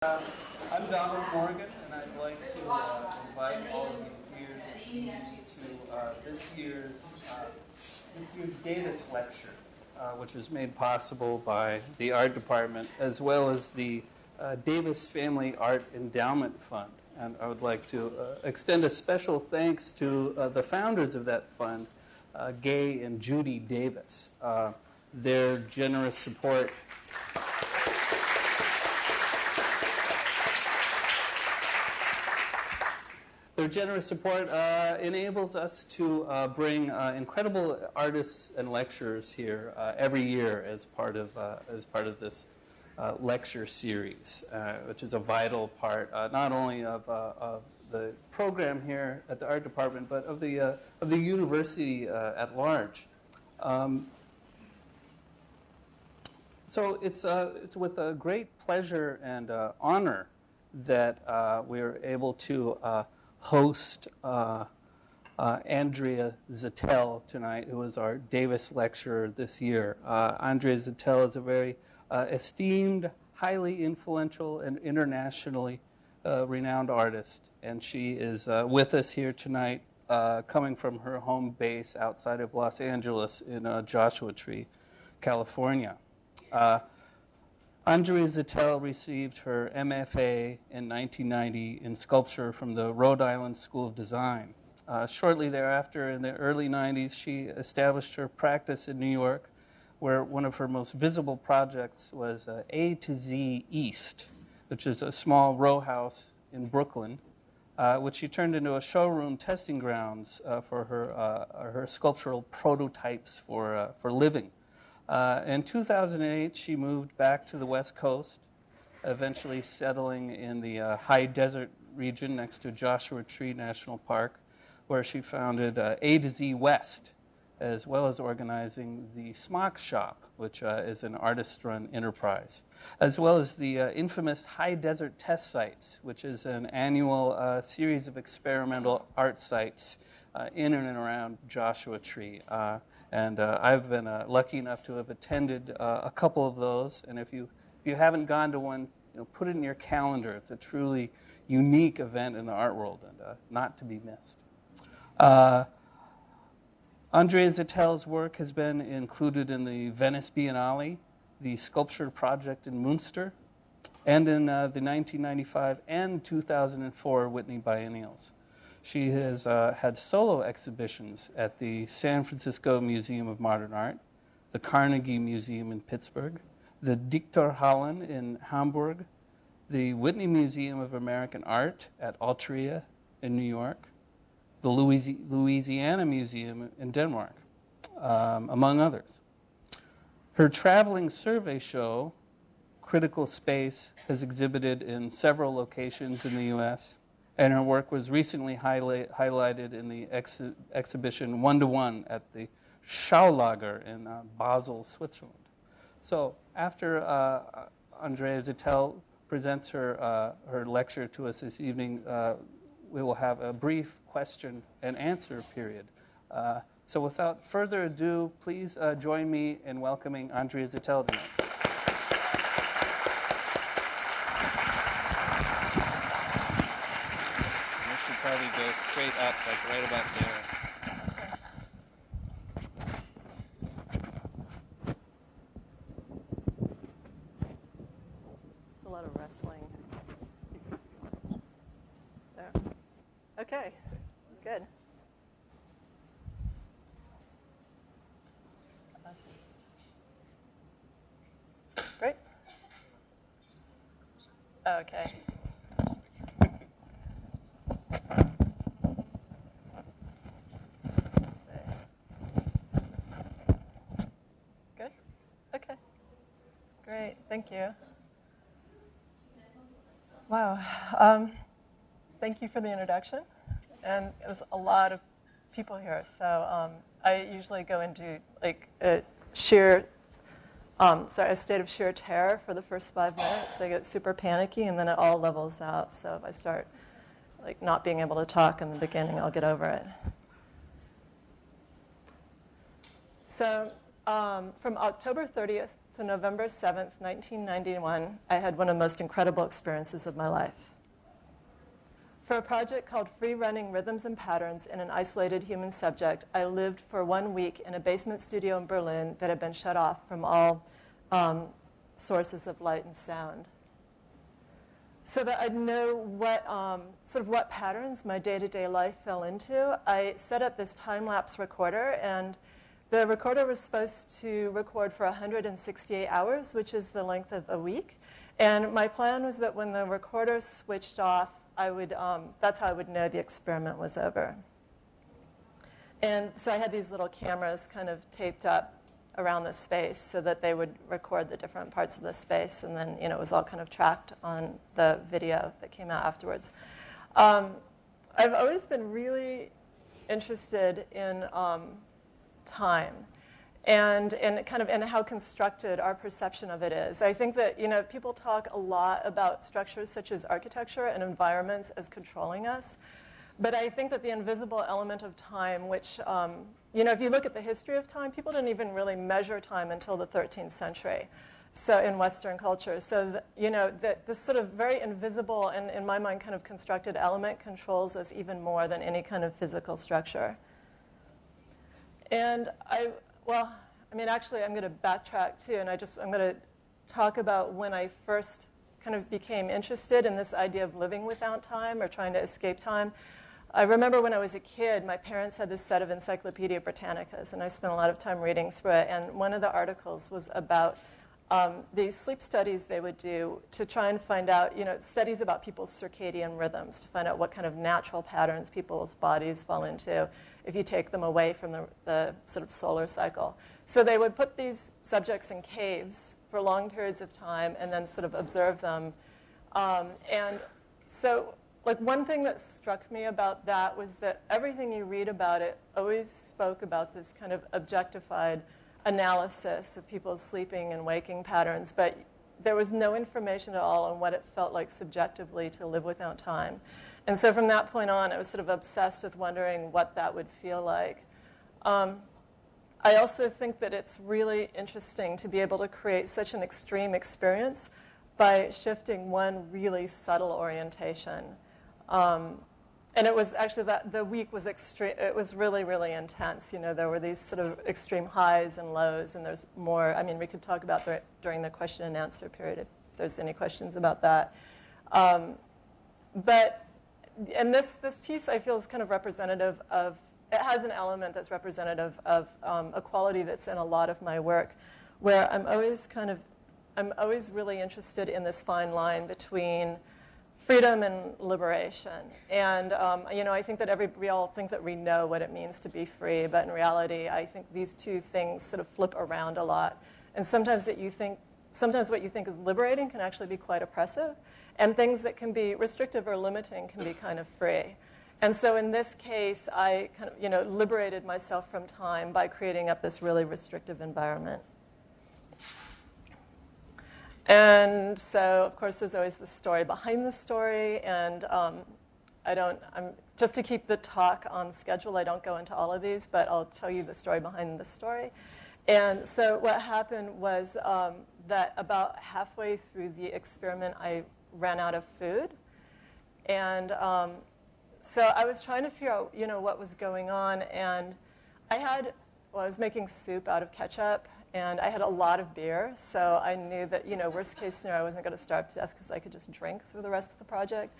Uh, I'm Donald Morgan, and I'd like to invite all of you here this evening to this year's Davis lecture, which was made possible by the art department as well as the Davis Family Art Endowment Fund. And I would like to extend a special thanks to the founders of that fund, Gay and Judy Davis. Their generous support enables us to bring incredible artists and lecturers here every year as part of this lecture series, which is a vital part not only of the program here at the art department, but of the university at large. So it's with a great pleasure and honor that we're able to host Andrea Zittel tonight, who is our Davis lecturer this year. Andrea Zittel is a very esteemed, highly influential, and internationally renowned artist, and she is with us here tonight, coming from her home base outside of Los Angeles in Joshua Tree, California. Andrea Zittel received her MFA in 1990 in sculpture from the Rhode Island School of Design. Shortly thereafter, in the early 90s, she established her practice in New York, where one of her most visible projects was A to Z East, which is a small row house in Brooklyn, which she turned into a showroom testing grounds for her sculptural prototypes for living. In 2008, she moved back to the West Coast, eventually settling in the high desert region next to Joshua Tree National Park, where she founded A to Z West, as well as organizing the Smockshop, which is an artist-run enterprise, as well as the infamous High Desert Test Sites, which is an annual series of experimental art sites in and around Joshua Tree. And I've been lucky enough to have attended a couple of those. And if you haven't gone to one, put it in your calendar. It's a truly unique event in the art world and not to be missed. Andrea Zittel's work has been included in the Venice Biennale, the Skulptur Projetke in Munster, and in the 1995 and 2004 Whitney Biennials. She has had solo exhibitions at the San Francisco Museum of Modern Art, the Carnegie Museum in Pittsburgh, the Diechtorhallen in Hamburg, the Whitney Museum of American Art at Altria in New York, the Louisiana Museum in Denmark, among others. Her traveling survey show, Critical Space, has exhibited in several locations in the U.S., and her work was recently highlighted in the exhibition One-to-One at the Schaulager in Basel, Switzerland. So after Andrea Zittel presents her lecture to us this evening, we will have a brief question and answer period. So without further ado, please join me in welcoming Andrea Zittel tonight. Probably go straight up, like right about there. It's a lot of wrestling. There. Okay, good. Awesome. Great. Okay. Good? Okay. Great, thank you. Wow. Thank you for the introduction. And it was a lot of people here. So I usually go into like a state of sheer terror for the first 5 minutes. I get super panicky, and then it all levels out. So if I start like not being able to talk in the beginning, I'll get over it. So from October 30th So November 7th, 1991, I had one of the most incredible experiences of my life. For a project called Freerunning Rhythms and Patterns in an Isolated Human Subject, I lived for 1 week in a basement studio in Berlin that had been shut off from all sources of light and sound. So that I'd know what what patterns my day-to-day life fell into, I set up this time-lapse recorder, and the recorder was supposed to record for 168 hours, which is the length of a week. And my plan was that when the recorder switched off, that's how I would know the experiment was over. And so I had these little cameras kind of taped up around the space so that they would record the different parts of the space, and then it was all kind of tracked on the video that came out afterwards. I've always been really interested in time and how constructed our perception of it is. I think that people talk a lot about structures such as architecture and environments as controlling us. But I think that the invisible element of time, which, if you look at the history of time, people didn't even really measure time until the 13th century, so in Western culture. So, this sort of very invisible and, in my mind, kind of constructed element controls us even more than any kind of physical structure. And actually, I'm going to backtrack, too, and I'm going to talk about when I first kind of became interested in this idea of living without time or trying to escape time. I remember when I was a kid, my parents had this set of Encyclopedia Britannicas, and I spent a lot of time reading through it. And one of the articles was about these sleep studies they would do to try and find out, studies about people's circadian rhythms, to find out what kind of natural patterns people's bodies fall into if you take them away from the sort of solar cycle. So they would put these subjects in caves for long periods of time and then sort of observe them. And so one thing that struck me about that was that everything you read about it always spoke about this kind of objectified analysis of people's sleeping and waking patterns, but there was no information at all on what it felt like subjectively to live without time. And so from that point on, I was sort of obsessed with wondering what that would feel like. I also think that it's really interesting to be able to create such an extreme experience by shifting one really subtle orientation. And it was actually that the week was extreme. It was really, really intense. There were these sort of extreme highs and lows, and there's more. I mean, we could talk about during the question and answer period if there's any questions about that. And this piece I feel is kind of representative of. It has an element that's representative of a quality that's in a lot of my work, where I'm always really interested in this fine line between freedom and liberation. And, I think that we all think that we know what it means to be free, but in reality, I think these two things sort of flip around a lot. And sometimes what you think is liberating can actually be quite oppressive, and things that can be restrictive or limiting can be kind of free. And so in this case, I kind of, liberated myself from time by creating up this really restrictive environment. And so, of course, there's always the story behind the story, and just to keep the talk on schedule, I don't go into all of these, but I'll tell you the story behind the story. And so what happened was that about halfway through the experiment, I ran out of food. And so I was trying to figure out, what was going on, and I was making soup out of ketchup, and I had a lot of beer, so I knew that, worst case scenario, I wasn't going to starve to death because I could just drink through the rest of the project,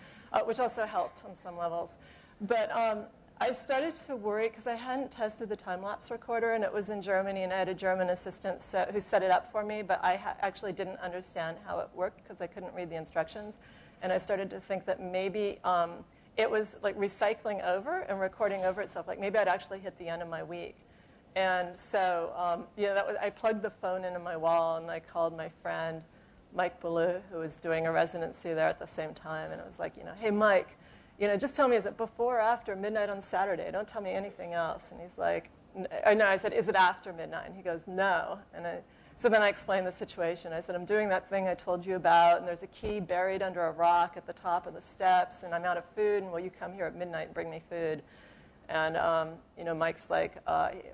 which also helped on some levels. But I started to worry because I hadn't tested the time-lapse recorder, and it was in Germany, and I had a German assistant who set it up for me, but I actually didn't understand how it worked because I couldn't read the instructions. And I started to think that maybe it was like recycling over and recording over itself. Like maybe I'd actually hit the end of my week. And so, I plugged the phone into my wall, and I called my friend, Mike Ballou, who was doing a residency there at the same time. And I was like, hey, Mike, just tell me, is it before or after midnight on Saturday? Don't tell me anything else. And he's like, no, I said, is it after midnight? And he goes, no. So then I explained the situation. I said, I'm doing that thing I told you about, and there's a key buried under a rock at the top of the steps, and I'm out of food, and will you come here at midnight and bring me food? And, Mike's like,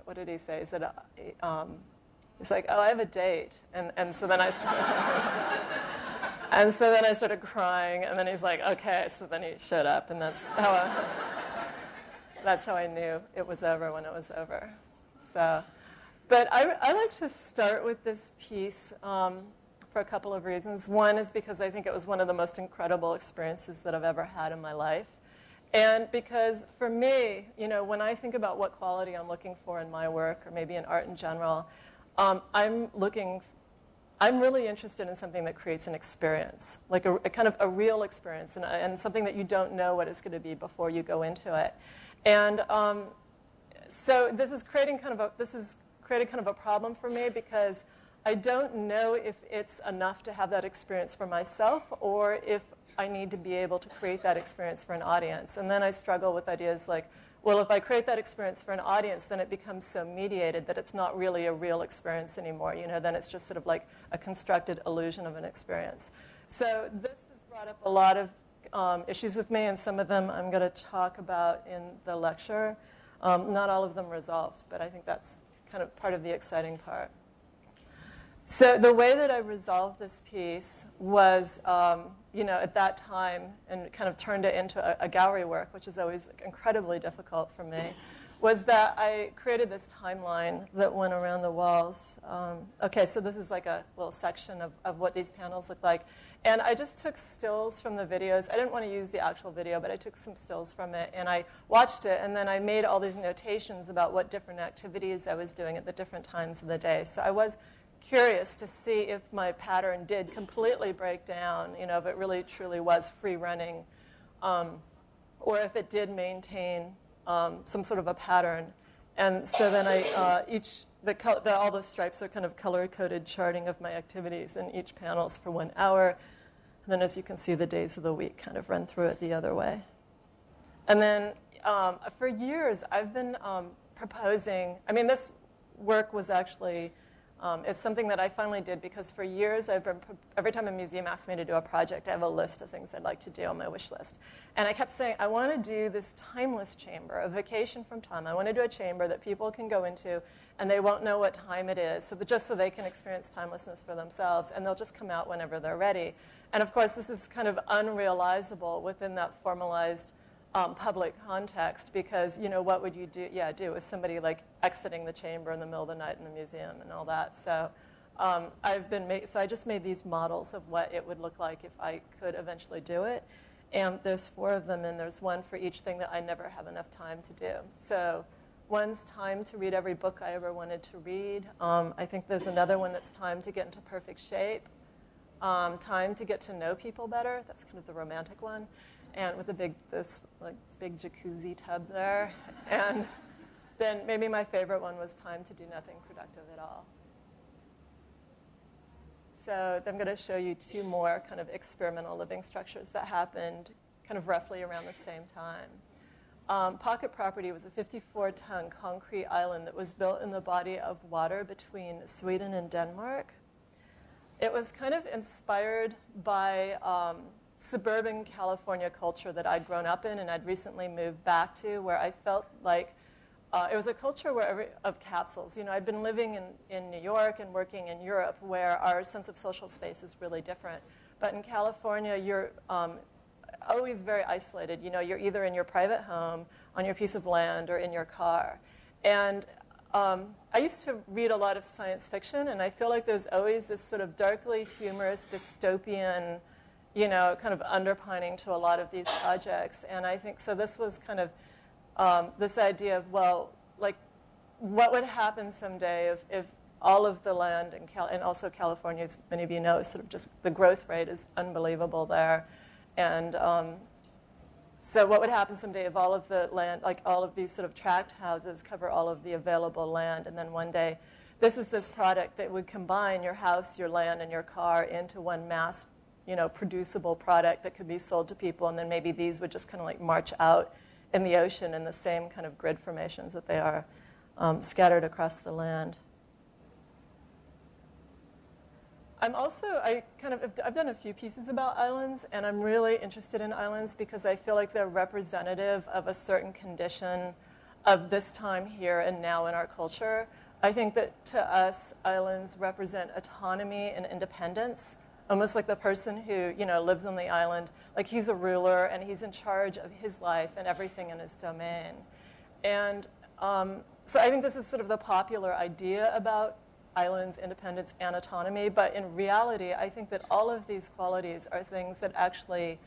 what did he say? He said, He's like, oh, I have a date. And so then I and so then I started crying, and then he's like, okay. So then he showed up, and that's how I knew it was over when it was over. So, but I like to start with this piece for a couple of reasons. One is because I think it was one of the most incredible experiences that I've ever had in my life. And because for me, you know, when I think about what quality I'm looking for in my work, or maybe in art in general, I'm really interested in something that creates an experience, like a kind of a real experience, and something that you don't know what it's going to be before you go into it. And so this is creating kind of a problem for me, because I don't know if it's enough to have that experience for myself, or if I need to be able to create that experience for an audience. And then I struggle with ideas like, well, if I create that experience for an audience, then it becomes so mediated that it's not really a real experience anymore. You know, then it's just sort of like a constructed illusion of an experience. So this has brought up a lot of issues with me, and some of them I'm going to talk about in the lecture. Not all of them resolved, but I think that's kind of part of the exciting part. So the way that I resolved this piece was, you know, at that time, and kind of turned it into a gallery work, which is always incredibly difficult for me, was that I created this timeline that went around the walls. Okay, so this is like a little section of what these panels look like. And I just took stills from the videos. I didn't want to use the actual video, but I took some stills from it, and I watched it, and then I made all these notations about what different activities I was doing at the different times of the day. So I was curious to see if my pattern did completely break down, you know, if it really truly was free running, or if it did maintain some sort of a pattern. And so then all those stripes are kind of color-coded charting of my activities, and each panel's for 1 hour. And then, as you can see, the days of the week kind of run through it the other way. And then for years, I've been proposing, I mean, this work was actually, it's something that I finally did, because for years every time a museum asks me to do a project, I have a list of things I'd like to do on my wish list. And I kept saying, I want to do this timeless chamber, a vacation from time. I want to do a chamber that people can go into, and they won't know what time it is, just so they can experience timelessness for themselves, and they'll just come out whenever they're ready. And of course, this is kind of unrealizable within that formalized public context, because, you know, what would you do with somebody like exiting the chamber in the middle of the night in the museum and all that. So I just made these models of what it would look like if I could eventually do it. And there's 4 of them, and there's one for each thing that I never have enough time to do. So one's time to read every book I ever wanted to read. I think there's another one that's time to get into perfect shape. Time to get to know people better. That's kind of the romantic one. And with this big jacuzzi tub there. And then maybe my favorite one was time to do nothing productive at all. So I'm going to show you 2 more kind of experimental living structures that happened kind of roughly around the same time. Pocket Property was a 54-ton concrete island that was built in the body of water between Sweden and Denmark. It was kind of inspired by suburban California culture that I'd grown up in and I'd recently moved back to, where I felt like it was a culture of capsules. You know, I'd been living in New York and working in Europe, where our sense of social space is really different. But in California, you're always very isolated. You know, you're either in your private home, on your piece of land, or in your car. And I used to read a lot of science fiction, and I feel like there's always this sort of darkly humorous, dystopian, you know, kind of underpinning to a lot of these projects. And I think, so this was kind of this idea of, well, like, what would happen someday if all of the land, and also California, as many of you know, is sort of just, the growth rate is unbelievable there. And so what would happen someday if all of the land, like all of these sort of tract houses cover all of the available land, and then one day, this is this product that would combine your house, your land, and your car into one mass, you know, producible product that could be sold to people, and then maybe these would just kind of like march out in the ocean in the same kind of grid formations that they are scattered across the land. I've done a few pieces about islands, and I'm really interested in islands because I feel like they're representative of a certain condition of this time here and now in our culture, I think that to us, islands represent autonomy and independence, almost like the person who, lives on the island, like he's a ruler and he's in charge of his life and everything in his domain. And so I think this is sort of the popular idea about islands, independence, and autonomy. But in reality, I think that all of these qualities are things that actually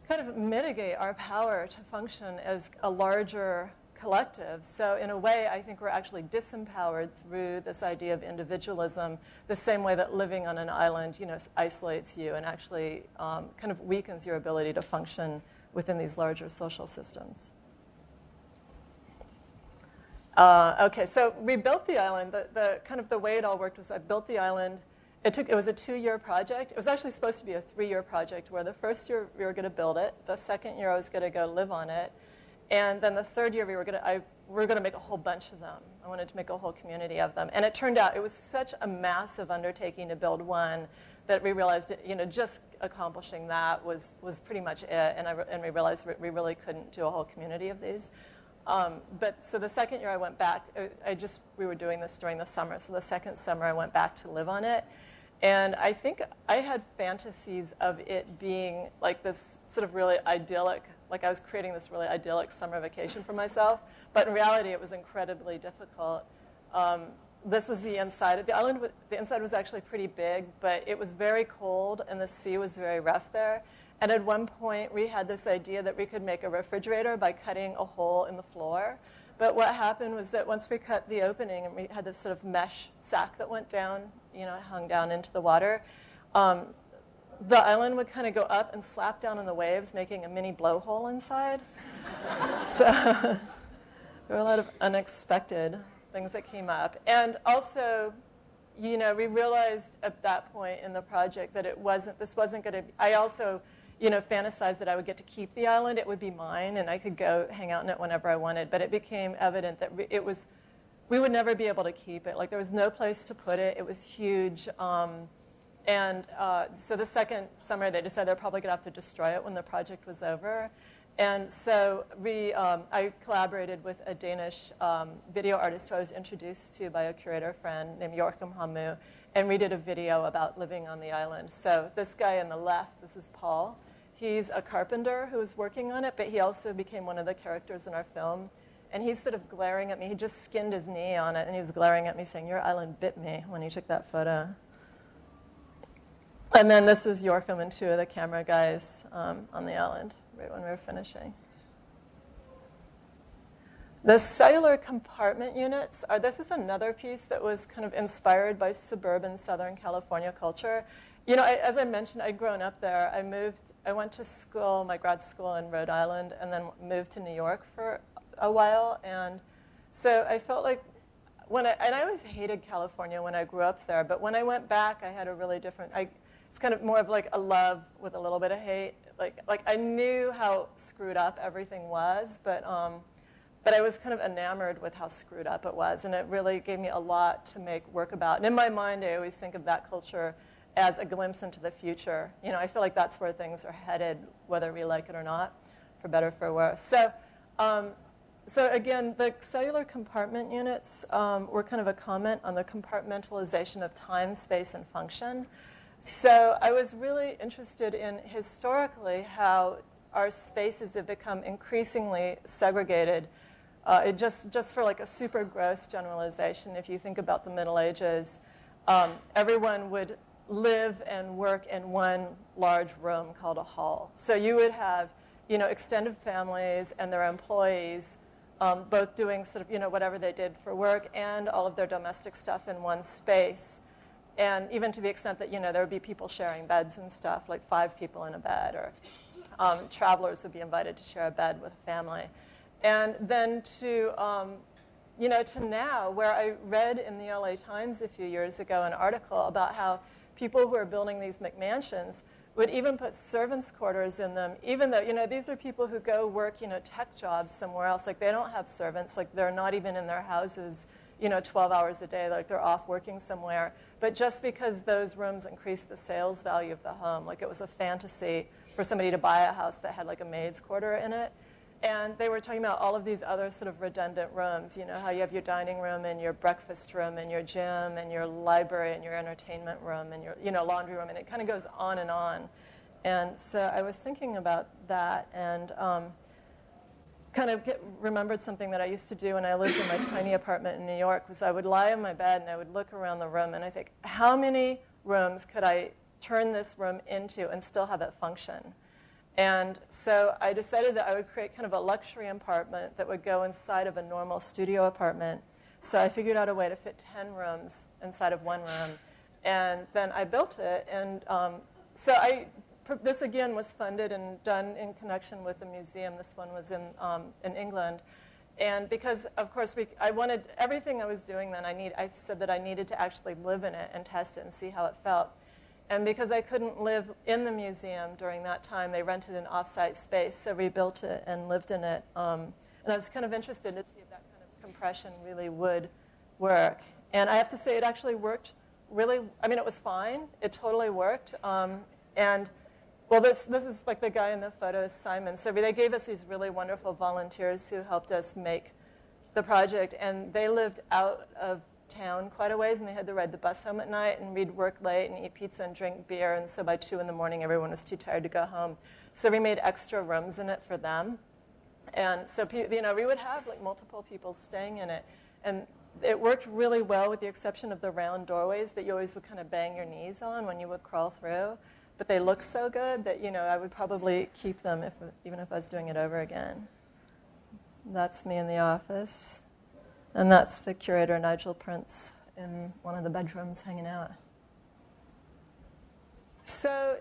kind of mitigate our power to function as a larger collective. So in a way, I think we're actually disempowered through this idea of individualism, the same way that living on an island, isolates you and actually kind of weakens your ability to function within these larger social systems. Okay, so we built the island. The kind of the way it all worked was I built the island. It was a 2-year project. It was actually supposed to be a 3-year project, where the first year we were going to build it, the second year I was going to go live on it, and then the third year we were going to make a whole bunch of them. I wanted to make a whole community of them, and it turned out it was such a massive undertaking to build one that we realized, just accomplishing that was pretty much it, and we realized we really couldn't do a whole community of these. But so the second year I went back, we were doing this during the summer. So the second summer I went back to live on it. And I think I had fantasies of it being like this sort of really idyllic, like I was creating this really idyllic summer vacation for myself. But in reality, it was incredibly difficult. This was the inside. The island, the inside was actually pretty big, but it was very cold and the sea was very rough there. And at one point, we had this idea that we could make a refrigerator by cutting a hole in the floor. But what happened was that once we cut the opening and we had this sort of mesh sack that went down, hung down into the water, the island would kind of go up and slap down in the waves, making a mini blowhole inside. So there were a lot of unexpected things that came up. And also, we realized at that point in the project that this wasn't going to be, I also fantasized that I would get to keep the island. It would be mine, and I could go hang out in it whenever I wanted. But it became evident that we would never be able to keep it. Like, there was no place to put it. It was huge. So the second summer, they decided they're probably going to have to destroy it when the project was over. And so I collaborated with a Danish video artist who I was introduced to by a curator friend named Joachim Hamu, and we did a video about living on the island. So this guy on the left, this is Paul. He's a carpenter who was working on it, but he also became one of the characters in our film. And he's sort of glaring at me. He just skinned his knee on it, and he was glaring at me saying, "Your island bit me," when he took that photo. And then this is Joachim and 2 of the camera guys on the island right when we were finishing. The cellular compartment units, this is another piece that was kind of inspired by suburban Southern California culture. As I mentioned, I'd grown up there. I went to school, my grad school in Rhode Island, and then moved to New York for a while. And so I felt like and I always hated California when I grew up there, but when I went back, I had a really different, it's kind of more of like a love with a little bit of hate. Like I knew how screwed up everything was, but I was kind of enamored with how screwed up it was, and it really gave me a lot to make work about. And in my mind, I always think of that culture as a glimpse into the future. I feel like that's where things are headed, whether we like it or not, for better or for worse. So again, the cellular compartment units were kind of a comment on the compartmentalization of time, space, and function. So I was really interested in historically how our spaces have become increasingly segregated. Just for like a super gross generalization, if you think about the Middle Ages, everyone would live and work in one large room called a hall. So you would have, extended families and their employees both doing sort of, whatever they did for work and all of their domestic stuff in one space. And even to the extent that, there would be people sharing beds and stuff, like 5 people in a bed, or travelers would be invited to share a bed with a family. And then to now, where I read in the LA Times a few years ago an article about how people who are building these McMansions would even put servants' quarters in them, even though, these are people who go work, tech jobs somewhere else. Like, they don't have servants. Like, they're not even in their houses, 12 hours a day. Like, they're off working somewhere. But just because those rooms increase the sales value of the home, like it was a fantasy for somebody to buy a house that had like a maid's quarter in it. And they were talking about all of these other sort of redundant rooms, you know, how you have your dining room and your breakfast room and your gym and your library and your entertainment room and your, you know, laundry room, and it kind of goes on and on. And so I was thinking about that and kind of remembered something that I used to do when I lived in my tiny apartment in New York, was I would lie in my bed and I would look around the room and I think, how many rooms could I turn this room into and still have it function? And so I decided that I would create kind of a luxury apartment that would go inside of a normal studio apartment. So I figured out a way to fit 10 rooms inside of one room. And then I built it. And so this, again, was funded and done in connection with the museum. This one was in England. And because, of course, I wanted everything I was doing then, I said that I needed to actually live in it and test it and see how it felt. And because I couldn't live in the museum during that time, they rented an off-site space, so we built it and lived in it. And I was kind of interested to see if that kind of compression really would work. And I have to say it actually worked really, I mean, it was fine. It totally worked. And, well, this is like the guy in the photo is Simon. So they gave us these really wonderful volunteers who helped us make the project. And they lived out of town quite a ways, and they had to ride the bus home at night, and we'd work late and eat pizza and drink beer, and so by 2 in the morning everyone was too tired to go home. So we made extra rooms in it for them. And so, you know, we would have like multiple people staying in it. And it worked really well with the exception of the round doorways that you always would kind of bang your knees on when you would crawl through. But they looked so good that, you know, I would probably keep them even if I was doing it over again. That's me in the office. And that's the curator, Nigel Prince, in one of the bedrooms hanging out. So,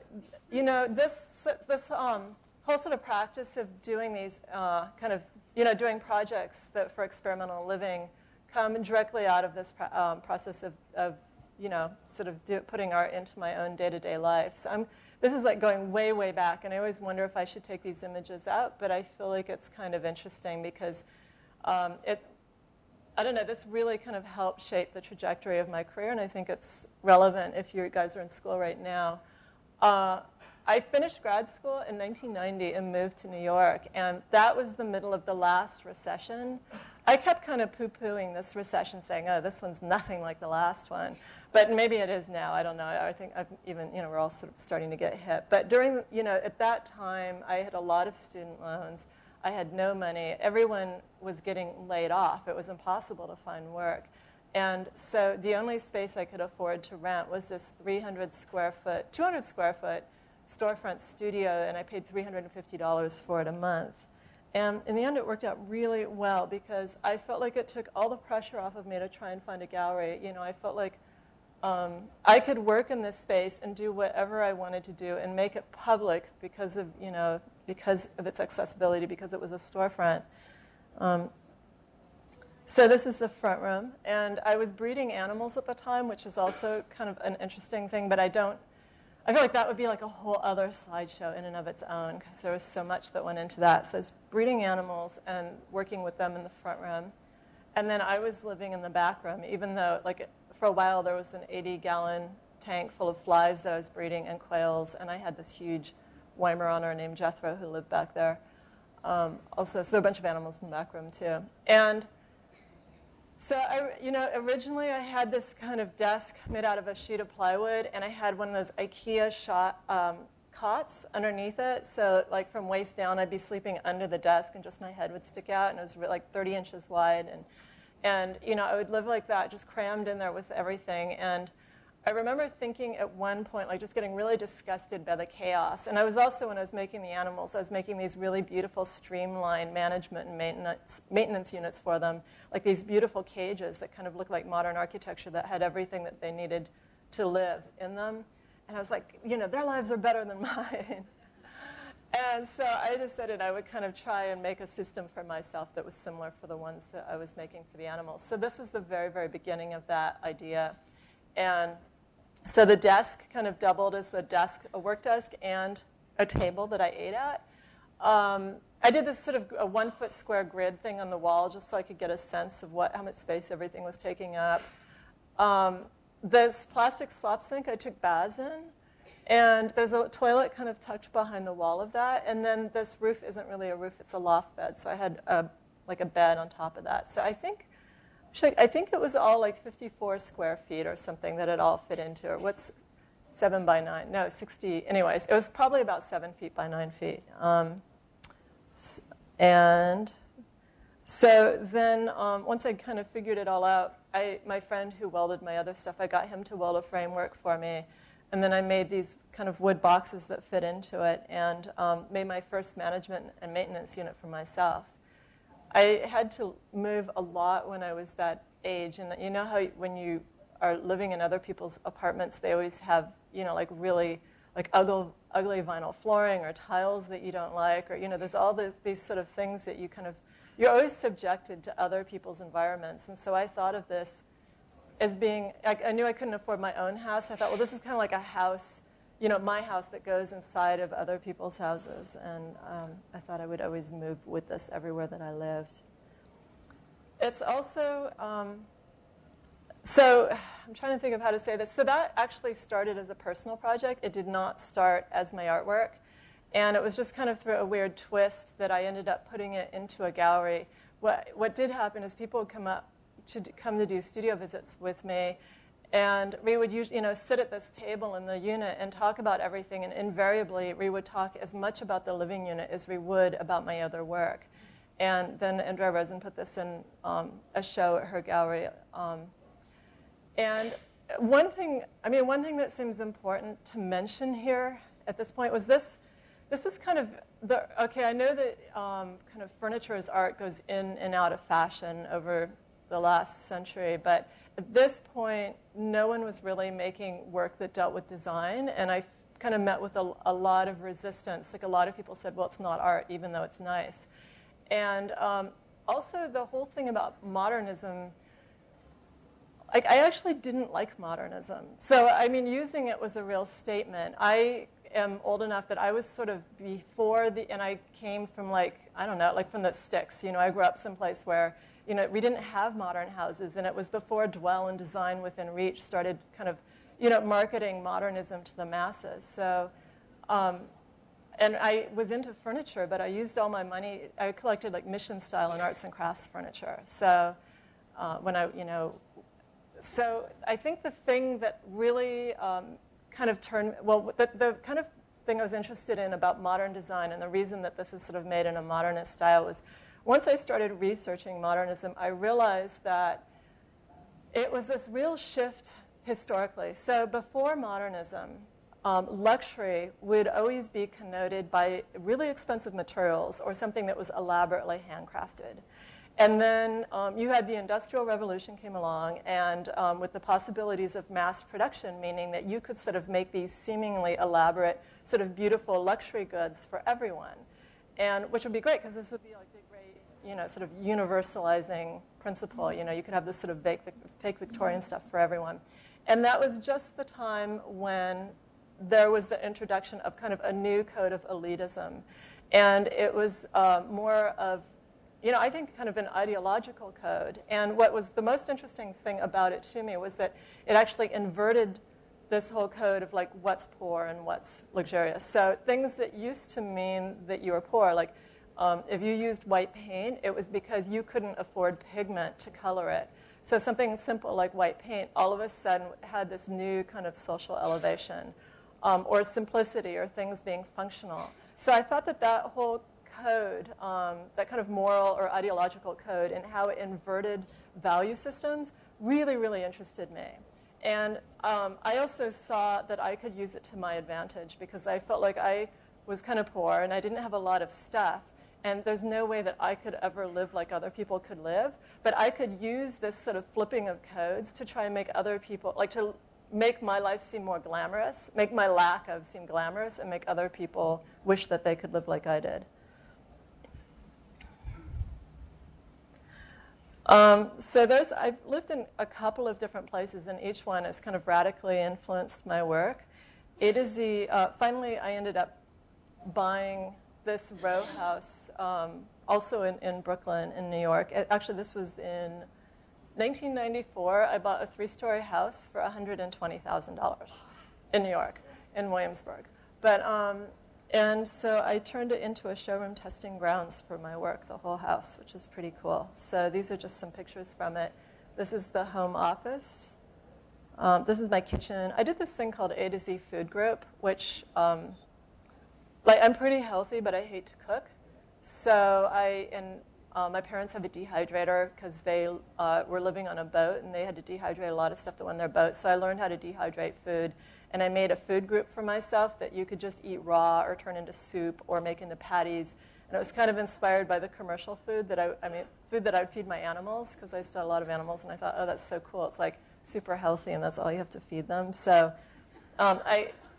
you know, this whole sort of practice of doing these kind of, you know, doing projects that for experimental living come directly out of this process of, you know, sort of putting art into my own day-to-day life. So this is like going way, way back, and I always wonder if I should take these images out, but I feel like it's kind of interesting because I don't know, this really kind of helped shape the trajectory of my career, and I think it's relevant if you guys are in school right now. I finished grad school in 1990 and moved to New York, and that was the middle of the last recession. I kept kind of poo-pooing this recession, saying, oh, this one's nothing like the last one. But maybe it is now, I don't know. I think even, you know, we're all sort of starting to get hit. But during, you know, at that time, I had a lot of student loans. I had no money. Everyone was getting laid off. It was impossible to find work. And so the only space I could afford to rent was this 200 square foot storefront studio, and I paid $350 for it a month. And in the end, it worked out really well because I felt like it took all the pressure off of me to try and find a gallery. You know, I felt like I could work in this space and do whatever I wanted to do and make it public because of, you know, because of its accessibility, because it was a storefront. So this is the front room, and I was breeding animals at the time, which is also kind of an interesting thing, but I feel like that would be like a whole other slideshow in and of its own because there was so much that went into that. So I was breeding animals and working with them in the front room. And then I was living in the back room, even though like for a while there was an 80-gallon tank full of flies that I was breeding and quails, and I had this huge Weimaraner named Jethro who lived back there. Also, so there were a bunch of animals in the back room too. And so originally I had this kind of desk made out of a sheet of plywood, and I had one of those IKEA cots underneath it. So like from waist down, I'd be sleeping under the desk, and just my head would stick out, and it was like 30 inches wide. And you know, I would live like that, just crammed in there with everything. And I remember thinking at one point, like just getting really disgusted by the chaos. And I was also, when I was making the animals, I was making these really beautiful streamlined management and maintenance units for them, like these beautiful cages that kind of looked like modern architecture that had everything that they needed to live in them. And I was like, you know, their lives are better than mine. And so I decided I would kind of try and make a system for myself that was similar for the ones that I was making for the animals. So this was the very, very beginning of that idea. And so the desk kind of doubled as a work desk and a table that I ate at. I did this sort of a 1-foot square grid thing on the wall just so I could get a sense of how much space everything was taking up. This plastic slop sink I took baths in, And there's a toilet kind of tucked behind the wall of that. And then this roof isn't really a roof, it's a loft bed. So I had like a bed on top of that. So I think it was all like 54 square feet or something that it all fit into. Or what's 7 by 9? No, 60. Anyways, it was probably about 7 feet by 9 feet. And so then once I'd kind of figured it all out, my friend who welded my other stuff, I got him to weld a framework for me. And then I made these kind of wood boxes that fit into it and made my first management and maintenance unit for myself. I had to move a lot when I was that age. And you know how when you are living in other people's apartments, they always have, like really like ugly vinyl flooring or tiles that you don't like. Or, there's all these sort of things that you're always subjected to other people's environments. And so I thought of this as being, I knew I couldn't afford my own house. I thought, well, this is kind of like a house, my house that goes inside of other people's houses. And I thought I would always move with this everywhere that I lived. It's also, so I'm trying to think of how to say this. So that actually started as a personal project. It did not start as my artwork. And it was just kind of through a weird twist that I ended up putting it into a gallery. What did happen is people would come to do studio visits with me, and we would usually, sit at this table in the unit and talk about everything. And invariably, we would talk as much about the living unit as we would about my other work. And then Andrea Rosen put this in a show at her gallery. And one thing that seems important to mention here at this point was this. This is kind of I know that kind of furniture as art goes in and out of fashion over the last century, but at this point, no one was really making work that dealt with design, and I kind of met with a lot of resistance. Like a lot of people said, well, it's not art, even though it's nice. And also the whole thing about modernism, I actually didn't like modernism. So, using it was a real statement. I am old enough that I was sort of before and I came from from the sticks. I grew up someplace where, we didn't have modern houses, and it was before Dwell and Design Within Reach started kind of, marketing modernism to the masses. So, and I was into furniture, but I used all my money. I collected mission style and arts and crafts furniture. So so I think the thing that really kind of turned, the kind of thing I was interested in about modern design, and the reason that this is sort of made in a modernist style, was once I started researching modernism, I realized that it was this real shift historically. So before modernism, luxury would always be connoted by really expensive materials or something that was elaborately handcrafted. And then you had the Industrial Revolution came along, and with the possibilities of mass production, meaning that you could sort of make these seemingly elaborate, sort of beautiful luxury goods for everyone, and which would be great because this would be like the great, sort of universalizing principle. You could have this sort of fake Victorian stuff for everyone. And that was just the time when there was the introduction of kind of a new code of elitism. And it was more of, I think kind of an ideological code. And what was the most interesting thing about it to me was that it actually inverted this whole code of what's poor and what's luxurious. So things that used to mean that you were poor, like if you used white paint, it was because you couldn't afford pigment to color it. So something simple like white paint all of a sudden had this new kind of social elevation, or simplicity, or things being functional. So I thought that whole code, that kind of moral or ideological code, and how it inverted value systems really, really interested me. And I also saw that I could use it to my advantage, because I felt like I was kind of poor and I didn't have a lot of stuff. And there's no way that I could ever live like other people could live. But I could use this sort of flipping of codes to try and make other people, to make my life seem more glamorous, make my lack of seem glamorous, and make other people wish that they could live like I did. So I've lived in a couple of different places, and each one has kind of radically influenced my work. Finally, I ended up buying this row house, also in Brooklyn, in New York. Actually, this was in 1994. I bought a 3-story house for $120,000 in New York. in Williamsburg. But, and so I turned it into a showroom testing grounds for my work, the whole house, which is pretty cool. So these are just some pictures from it. This is the home office. This is my kitchen. I did this thing called A to Z Food Group, which, like, I'm pretty healthy, but I hate to cook. So my parents have a dehydrator because they were living on a boat, and they had to dehydrate a lot of stuff that went on their boat. So I learned how to dehydrate food, and I made a food group for myself that you could just eat raw or turn into soup or make into patties. And it was kind of inspired by the commercial food that food that I would feed my animals, because I still had a lot of animals, and I thought, oh, that's so cool. It's like super healthy, and that's all you have to feed them. So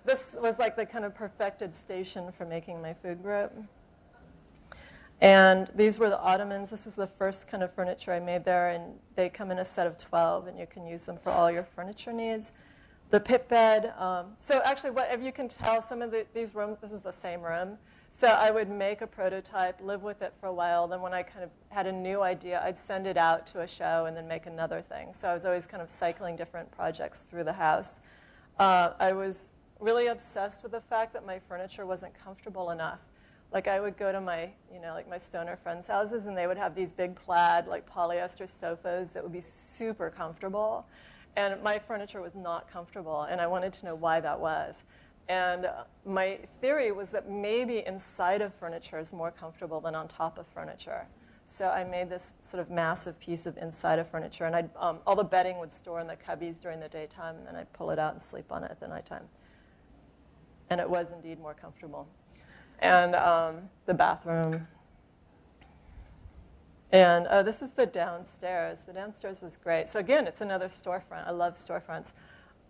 this was like the kind of perfected station for making my food group. And these were the ottomans. This was the first kind of furniture I made there, and they come in a set of 12, and you can use them for all your furniture needs. The pit bed. So actually, if you can tell, some of these rooms, this is the same room. So I would make a prototype, live with it for a while. Then when I kind of had a new idea, I'd send it out to a show and then make another thing. So I was always kind of cycling different projects through the house. I was really obsessed with the fact that my furniture wasn't comfortable enough. Like, I would go to my, like my stoner friends' houses, and they would have these big plaid, like polyester sofas that would be super comfortable. And my furniture was not comfortable, and I wanted to know why that was. And my theory was that maybe inside of furniture is more comfortable than on top of furniture. So I made this sort of massive piece of inside of furniture, and all the bedding would store in the cubbies during the daytime, and then I'd pull it out and sleep on it at the nighttime. And it was indeed more comfortable. And the bathroom. And this is the downstairs. The downstairs was great. So again, it's another storefront. I love storefronts.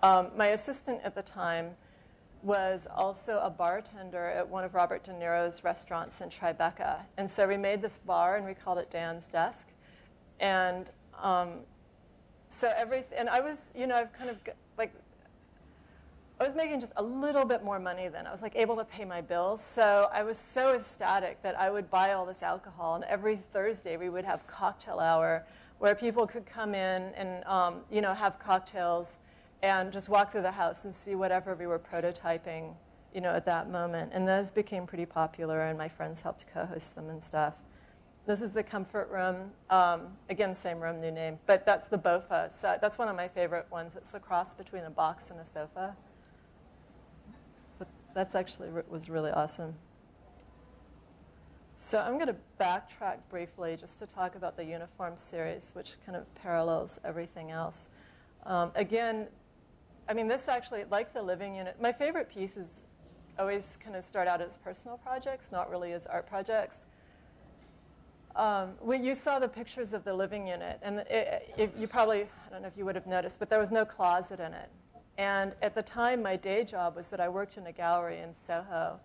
My assistant at the time was also a bartender at one of Robert De Niro's restaurants in Tribeca. And so we made this bar, and we called it Dan's Desk. And so and I was, I've kind of, like, I was making just a little bit more money then. I was like able to pay my bills. So I was so ecstatic that I would buy all this alcohol. And every Thursday we would have cocktail hour where people could come in and, have cocktails and just walk through the house and see whatever we were prototyping, at that moment. And those became pretty popular, and my friends helped co-host them and stuff. This is the comfort room. Again, same room, new name. But that's the BOFA. So that's one of my favorite ones. It's the cross between a box and a sofa. But that's actually was really awesome. So I'm going to backtrack briefly just to talk about the uniform series, which kind of parallels everything else. Again, this actually, like the living unit, my favorite pieces always kind of start out as personal projects, not really as art projects. When you saw the pictures of the living unit, and you probably, I don't know if you would have noticed, but there was no closet in it. And at the time, my day job was that I worked in a gallery in Soho.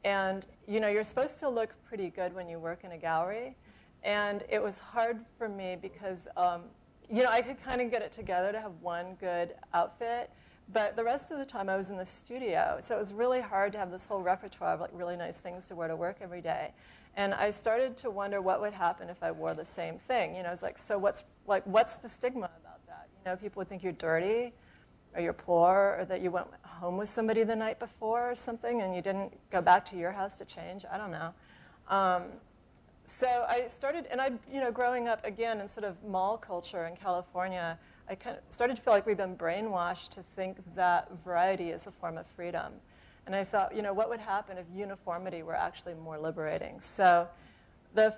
And, you're supposed to look pretty good when you work in a gallery. And it was hard for me because, I could kind of get it together to have one good outfit. But the rest of the time, I was in the studio. So it was really hard to have this whole repertoire of, like, really nice things to wear to work every day. And I started to wonder what would happen if I wore the same thing. It's like, so what's the stigma about that? People would think you're dirty, or you're poor, or that you went home with somebody the night before or something, and you didn't go back to your house to change. I don't know. So I started, and growing up again in sort of mall culture in California, I kind of started to feel like we've been brainwashed to think that variety is a form of freedom. And I thought, what would happen if uniformity were actually more liberating? So the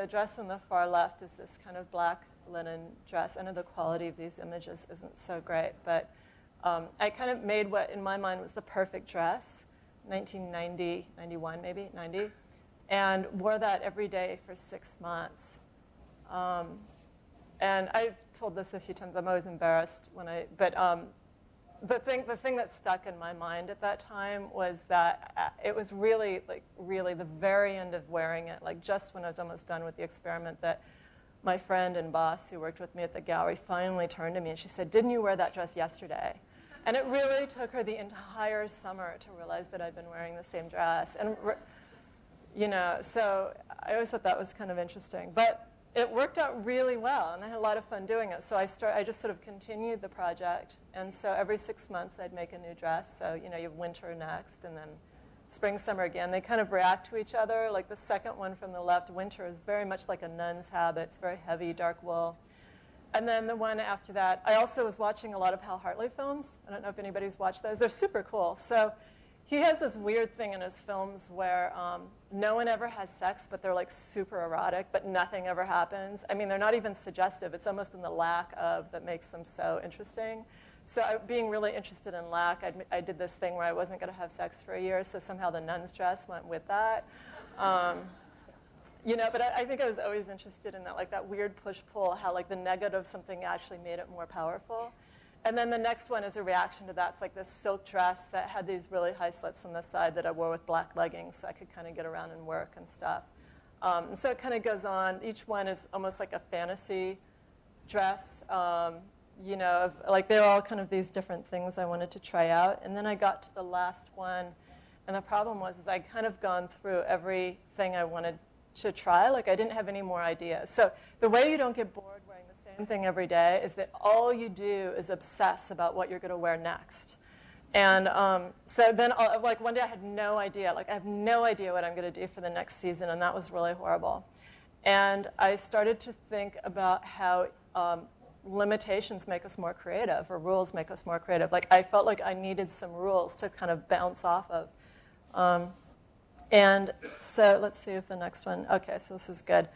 dress on the far left is this kind of black linen dress. I know the quality of these images isn't so great, but I kind of made what in my mind was the perfect dress, 1990, 91 maybe, 90, and wore that every day for 6 months. And I've told this a few times. I'm always embarrassed but the thing that stuck in my mind at that time was that it was really the very end of wearing it, like just when I was almost done with the experiment, that my friend and boss who worked with me at the gallery finally turned to me and she said, "Didn't you wear that dress yesterday?" And it really took her the entire summer to realize that I'd been wearing the same dress. And so I always thought that was kind of interesting. But it worked out really well, and I had a lot of fun doing it. So I just sort of continued the project, and so every 6 months I'd make a new dress. So you have winter next, and then spring, summer again. They kind of react to each other. Like the second one from the left, winter, is very much like a nun's habit. It's very heavy, dark wool. And then the one after that, I also was watching a lot of Hal Hartley films. I don't know if anybody's watched those. They're super cool. So he has this weird thing in his films where no one ever has sex, but they're like super erotic, but nothing ever happens. I mean, they're not even suggestive. It's almost in the lack of that makes them so interesting. So being really interested in lack, I did this thing where I wasn't going to have sex for a year, so somehow the nun's dress went with that. But I think I was always interested in that, like that weird push-pull, how like the negative of something actually made it more powerful. And then the next one is a reaction to that. It's like this silk dress that had these really high slits on the side that I wore with black leggings so I could kind of get around and work and stuff. And so it kind of goes on. Each one is almost like a fantasy dress. Like they're all kind of these different things I wanted to try out. And then I got to the last one, and the problem was is I'd kind of gone through everything I wanted to try. Like I didn't have any more ideas. So the way you don't get bored wearing the same thing every day is that all you do is obsess about what you're going to wear next. And so then, like one day I had no idea. Like I have no idea what I'm going to do for the next season, and that was really horrible. And I started to think about how limitations make us more creative, or rules make us more creative. Like I felt like I needed some rules to kind of bounce off of. And so let's see if the next one, okay, so this is good.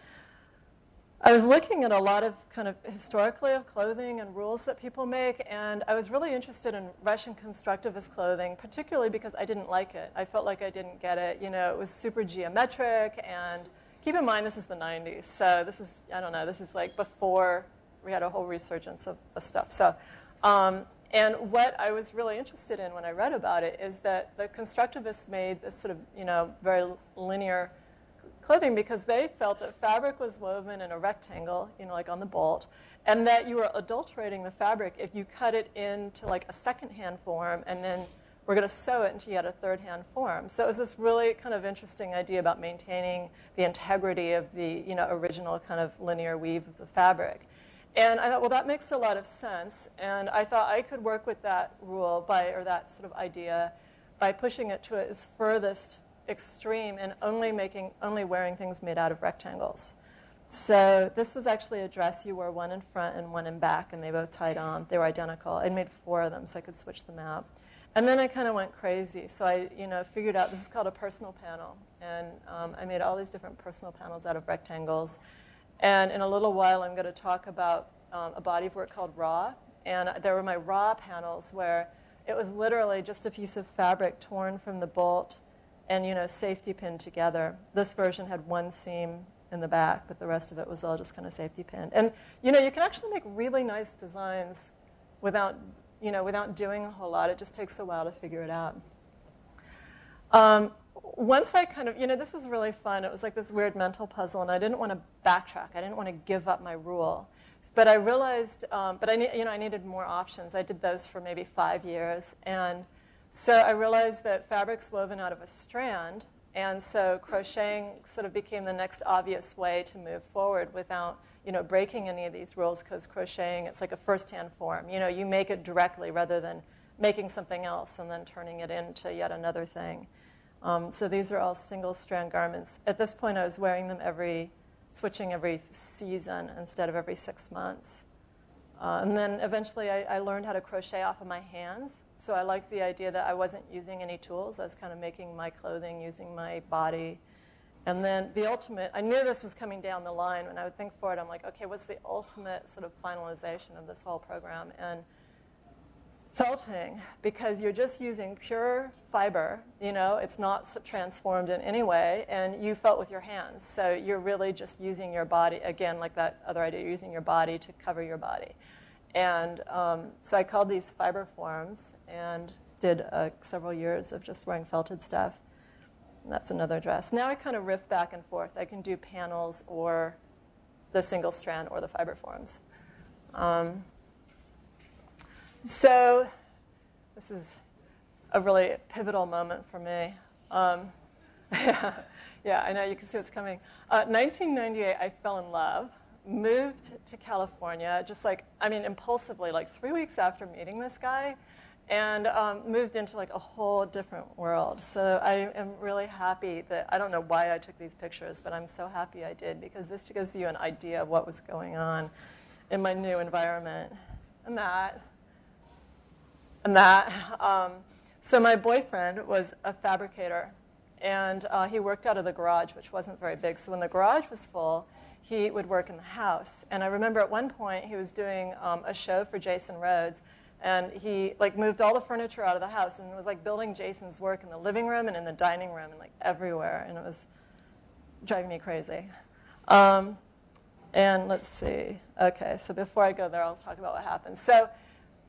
I was looking at a lot of kind of historically of clothing and rules that people make, and I was really interested in Russian constructivist clothing, particularly because I didn't like it. I felt like I didn't get it. It was super geometric, and keep in mind this is the 90s, so this is, I don't know, this is like before we had a whole resurgence of stuff. So, and what I was really interested in when I read about it is that the constructivists made this sort of, very linear clothing because they felt that fabric was woven in a rectangle, like on the bolt, and that you were adulterating the fabric if you cut it into like a second-hand form and then we're going to sew it into yet a third-hand form. So it was this really kind of interesting idea about maintaining the integrity of the, original kind of linear weave of the fabric. And I thought, well, that makes a lot of sense. And I thought I could work with that rule or that sort of idea by pushing it to its furthest extreme and only wearing things made out of rectangles. So this was actually a dress. You wore one in front and one in back, and they both tied on. They were identical. I made 4 of them, so I could switch them out. And then I kind of went crazy. So I, figured out this is called a personal panel. And I made all these different personal panels out of rectangles. And in a little while, I'm going to talk about a body of work called Raw. And there were my Raw panels where it was literally just a piece of fabric torn from the bolt and, safety pinned together. This version had one seam in the back, but the rest of it was all just kind of safety pinned. And, you can actually make really nice designs without doing a whole lot. It just takes a while to figure it out. Once I kind of, this was really fun. It was like this weird mental puzzle, and I didn't want to backtrack. I didn't want to give up my rule. But I realized, I needed more options. I did those for maybe 5 years. And so I realized that fabric's woven out of a strand, and so crocheting sort of became the next obvious way to move forward without, breaking any of these rules, because crocheting, it's like a first-hand form. You make it directly rather than making something else and then turning it into yet another thing. So these are all single-strand garments. At this point, I was wearing them switching every season instead of every 6 months. And then eventually, I learned how to crochet off of my hands. So I liked the idea that I wasn't using any tools. I was kind of making my clothing using my body. And then the ultimate, I knew this was coming down the line. When I would think forward, I'm like, okay, what's the ultimate sort of finalization of this whole program? And felting, because you're just using pure fiber, it's not transformed in any way, and you felt with your hands. So you're really just using your body, again, like that other idea, you're using your body to cover your body. And so I called these fiber forms and did several years of just wearing felted stuff. And that's another dress. Now I kind of riff back and forth. I can do panels or the single strand or the fiber forms. So this is a really pivotal moment for me. Yeah, I know, you can see what's coming. 1998, I fell in love moved to California, just like, I mean, impulsively, like 3 weeks after meeting this guy, and moved into like a whole different world. So I am really happy that, I don't know why I took these pictures, but I'm so happy I did, because this gives you an idea of what was going on in my new environment. And that. So my boyfriend was a fabricator, and he worked out of the garage, which wasn't very big. So when the garage was full, he would work in the house. And I remember at one point he was doing a show for Jason Rhodes, and he like moved all the furniture out of the house and was like building Jason's work in the living room and in the dining room and like everywhere, and it was driving me crazy. And let's see. Okay, so before I go there, I'll talk about what happened. So,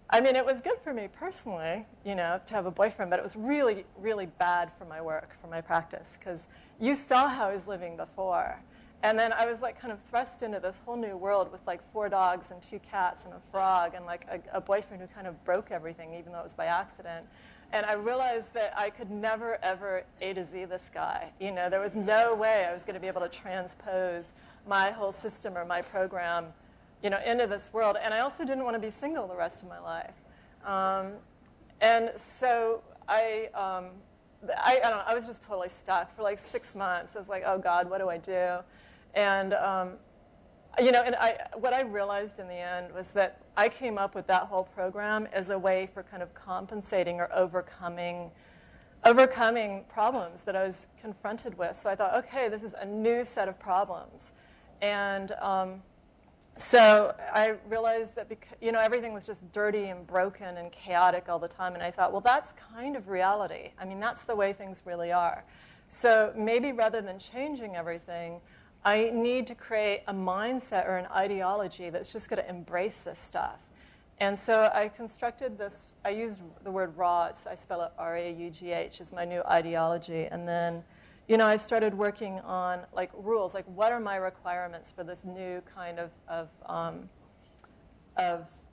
I mean, it was good for me personally, you know, to have a boyfriend, but it was really, really bad for my work, for my practice, because you saw how I was living before. And then I was like kind of thrust into this whole new world with like 4 dogs and 2 cats and a frog and like a boyfriend who kind of broke everything, even though it was by accident. And I realized that I could never, ever A to Z this guy. You know, there was no way I was going to be able to transpose my whole system or my program, you know, into this world. And I also didn't want to be single the rest of my life. And so I don't know, I was just totally stuck for like 6 months. I was like, oh God, what do I do? And, you know, and what I realized in the end was that I came up with that whole program as a way for kind of compensating or overcoming problems that I was confronted with. So I thought, okay, this is a new set of problems. And so I realized that, you know, everything was just dirty and broken and chaotic all the time. And I thought, well, that's kind of reality. I mean, that's the way things really are. So maybe rather than changing everything, I need to create a mindset or an ideology that's just going to embrace this stuff. And so I constructed this, I used the word raw, so I spell it R-A-U-G-H, as my new ideology. And then, you know, I started working on like rules, like what are my requirements for this new kind of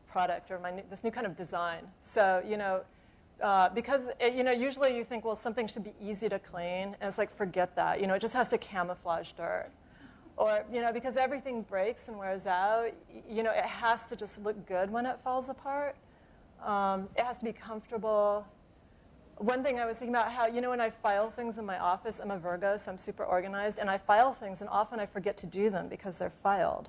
product or this new kind of design. So, you know, because, you know, usually you think, well, something should be easy to clean. And it's like, forget that. You know, it just has to camouflage dirt. Or, you know, because everything breaks and wears out, you know, it has to just look good when it falls apart. It has to be comfortable. One thing I was thinking about how, you know, when I file things in my office, I'm a Virgo, so I'm super organized, and I file things, and often I forget to do them because they're filed.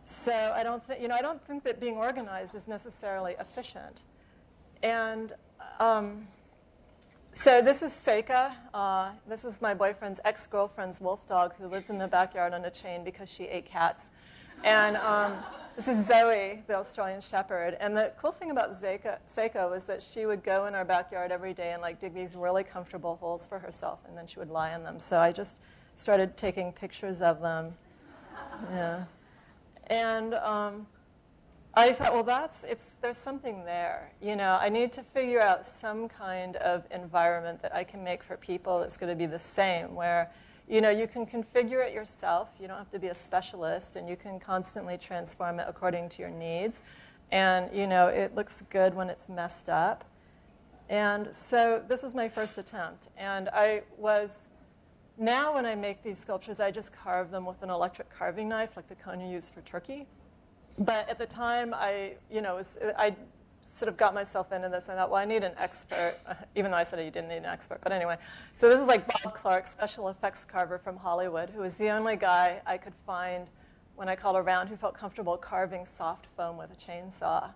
So I don't think, you know, I don't think that being organized is necessarily efficient. And so this is Seika. This was my boyfriend's ex-girlfriend's wolf dog who lived in the backyard on a chain because she ate cats. And this is Zoe, the Australian Shepherd. And the cool thing about Seika was that she would go in our backyard every day and like dig these really comfortable holes for herself, and then she would lie in them. So I just started taking pictures of them. Yeah. And I thought, well, there's something there. You know, I need to figure out some kind of environment that I can make for people that's going to be the same, where, you know, you can configure it yourself. You don't have to be a specialist, and you can constantly transform it according to your needs. And, you know, it looks good when it's messed up. And so this was my first attempt. And now when I make these sculptures, I just carve them with an electric carving knife, like the kind you use for turkey. But at the time, I sort of got myself into this. I thought, well, I need an expert, even though I said you didn't need an expert. But anyway, so this is like Bob Clark, special effects carver from Hollywood, who was the only guy I could find when I called around who felt comfortable carving soft foam with a chainsaw.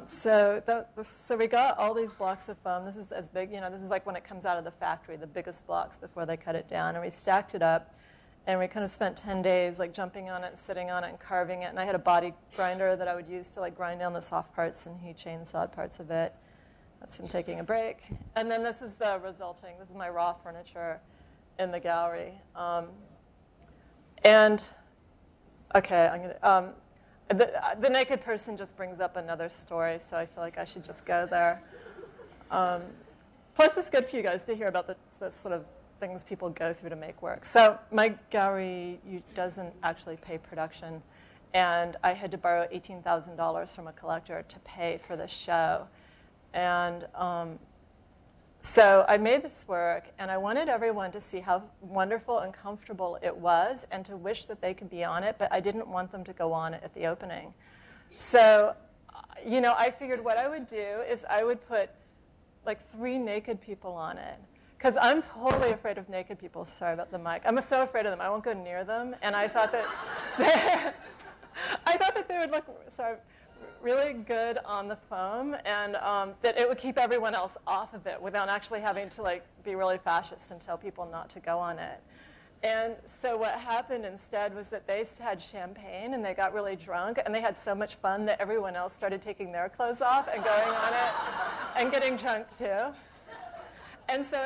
So we got all these blocks of foam. This is as big, you know, this is like when it comes out of the factory, the biggest blocks before they cut it down. And we stacked it up. And we kind of spent 10 days like jumping on it and sitting on it and carving it. And I had a body grinder that I would use to like grind down the soft parts, and he chainsawed parts of it. That's him taking a break. And then this is the resulting. This is my raw furniture in the gallery. And okay, I'm gonna. The naked person just brings up another story, so I feel like I should just go there. Plus, it's good for you guys to hear about the sort of things people go through to make work. So my gallery doesn't actually pay production, and I had to borrow $18,000 from a collector to pay for the show. And So I made this work, and I wanted everyone to see how wonderful and comfortable it was and to wish that they could be on it, but I didn't want them to go on it at the opening. So, I figured what I would do is I would put like 3 naked people on it. Because I'm totally afraid of naked people. Sorry about the mic. I'm so afraid of them. I won't go near them. And I thought that they would look really good on the foam, and that it would keep everyone else off of it without actually having to be really fascist and tell people not to go on it. And so what happened instead was that they had champagne and they got really drunk and they had so much fun that everyone else started taking their clothes off and going on it and getting drunk too. And so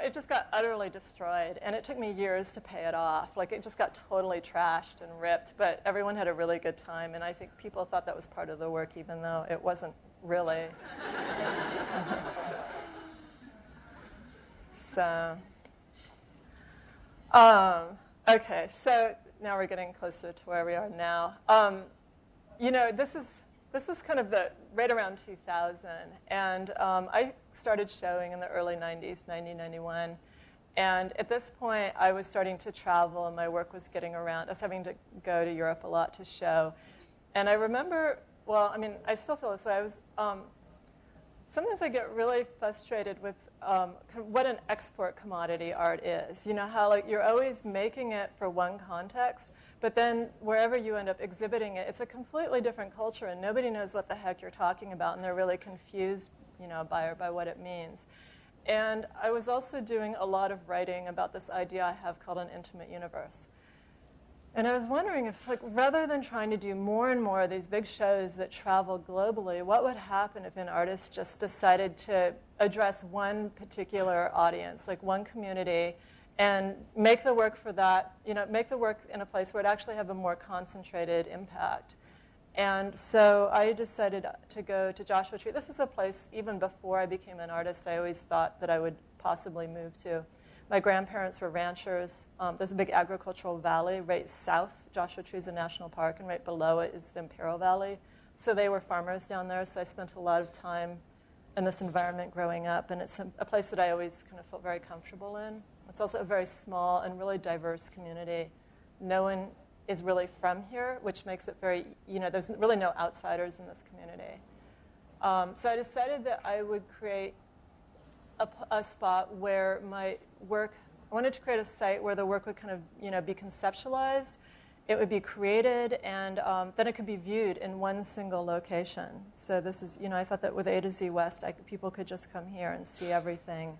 it just got utterly destroyed, and it took me years to pay it off. It just got totally trashed and ripped, but everyone had a really good time, and I think people thought that was part of the work, even though it wasn't really. So, okay, so now we're getting closer to where we are now. This was kind of right around 2000, and I started showing in the early 90s, 1991. And at this point, I was starting to travel, and my work was getting around. I was having to go to Europe a lot to show. And I remember, I still feel this way. Sometimes I get really frustrated with what an export commodity art is. You know how you're always making it for one context, but then wherever you end up exhibiting it, it's a completely different culture, and nobody knows what the heck you're talking about, and they're really confused, by what it means. And I was also doing a lot of writing about this idea I have called an intimate universe. And I was wondering if, rather than trying to do more and more of these big shows that travel globally, what would happen if an artist just decided to address one particular audience, one community, and make the work for that, make the work in a place where it actually have a more concentrated impact. And so I decided to go to Joshua Tree. This is a place, even before I became an artist, I always thought that I would possibly move to. My grandparents were ranchers. There's a big agricultural valley right south. Joshua Tree is a national park, and right below it is the Imperial Valley. So they were farmers down there, so I spent a lot of time in this environment growing up, and it's a place that I always kind of felt very comfortable in. It's also a very small and really diverse community. No one is really from here, which makes it very, there's really no outsiders in this community. So I decided that I would create a spot where my work, I wanted to create a site where the work would kind of, be conceptualized, it would be created, and then it could be viewed in one single location. So this is, I thought that with A to Z West, people could just come here and see everything.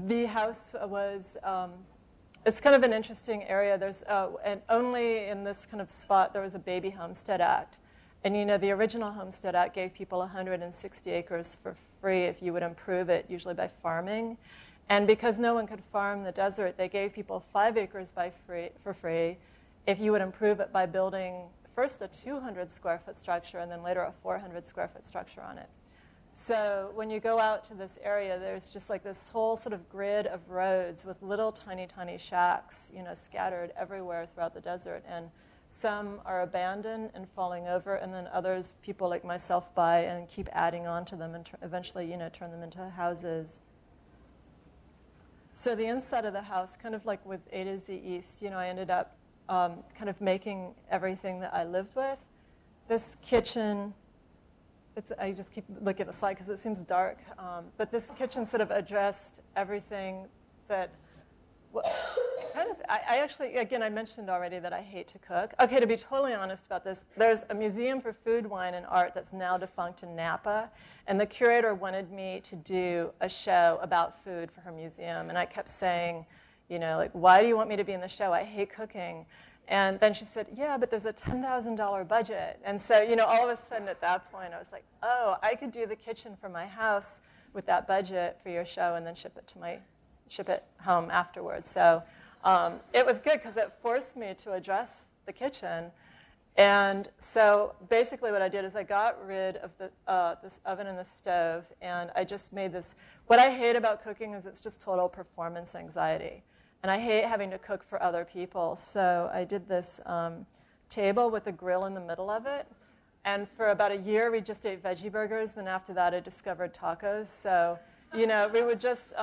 The house was, it's kind of an interesting area. There's, and only in this kind of spot, there was a Baby Homestead Act. And the original Homestead Act gave people 160 acres for free if you would improve it, usually by farming. And because no one could farm the desert, they gave people 5 acres for free if you would improve it by building first a 200 square foot structure and then later a 400 square foot structure on it. So when you go out to this area, there's just this whole sort of grid of roads with little tiny, tiny shacks, scattered everywhere throughout the desert. And some are abandoned and falling over, and then others, people like myself, buy and keep adding on to them and eventually, turn them into houses. So the inside of the house, kind of like with A to Z East, I ended up kind of making everything that I lived with. This kitchen, I just keep looking at the slide because it seems dark, but this kitchen sort of addressed everything that I actually, again, I mentioned already that I hate to cook. Okay, to be totally honest about this, there's a museum for food, wine, and art that's now defunct in Napa, and the curator wanted me to do a show about food for her museum, and I kept saying, why do you want me to be in the show? I hate cooking. And then she said, yeah, but there's a $10,000 budget. And so, all of a sudden at that point, I was like, oh, I could do the kitchen for my house with that budget for your show and then ship it home afterwards. So it was good because it forced me to address the kitchen. And so basically what I did is I got rid of this oven and the stove, and I just made this. What I hate about cooking is it's just total performance anxiety. And I hate having to cook for other people. So I did this table with a grill in the middle of it. And for about a year, we just ate veggie burgers. Then after that, I discovered tacos. So we would just,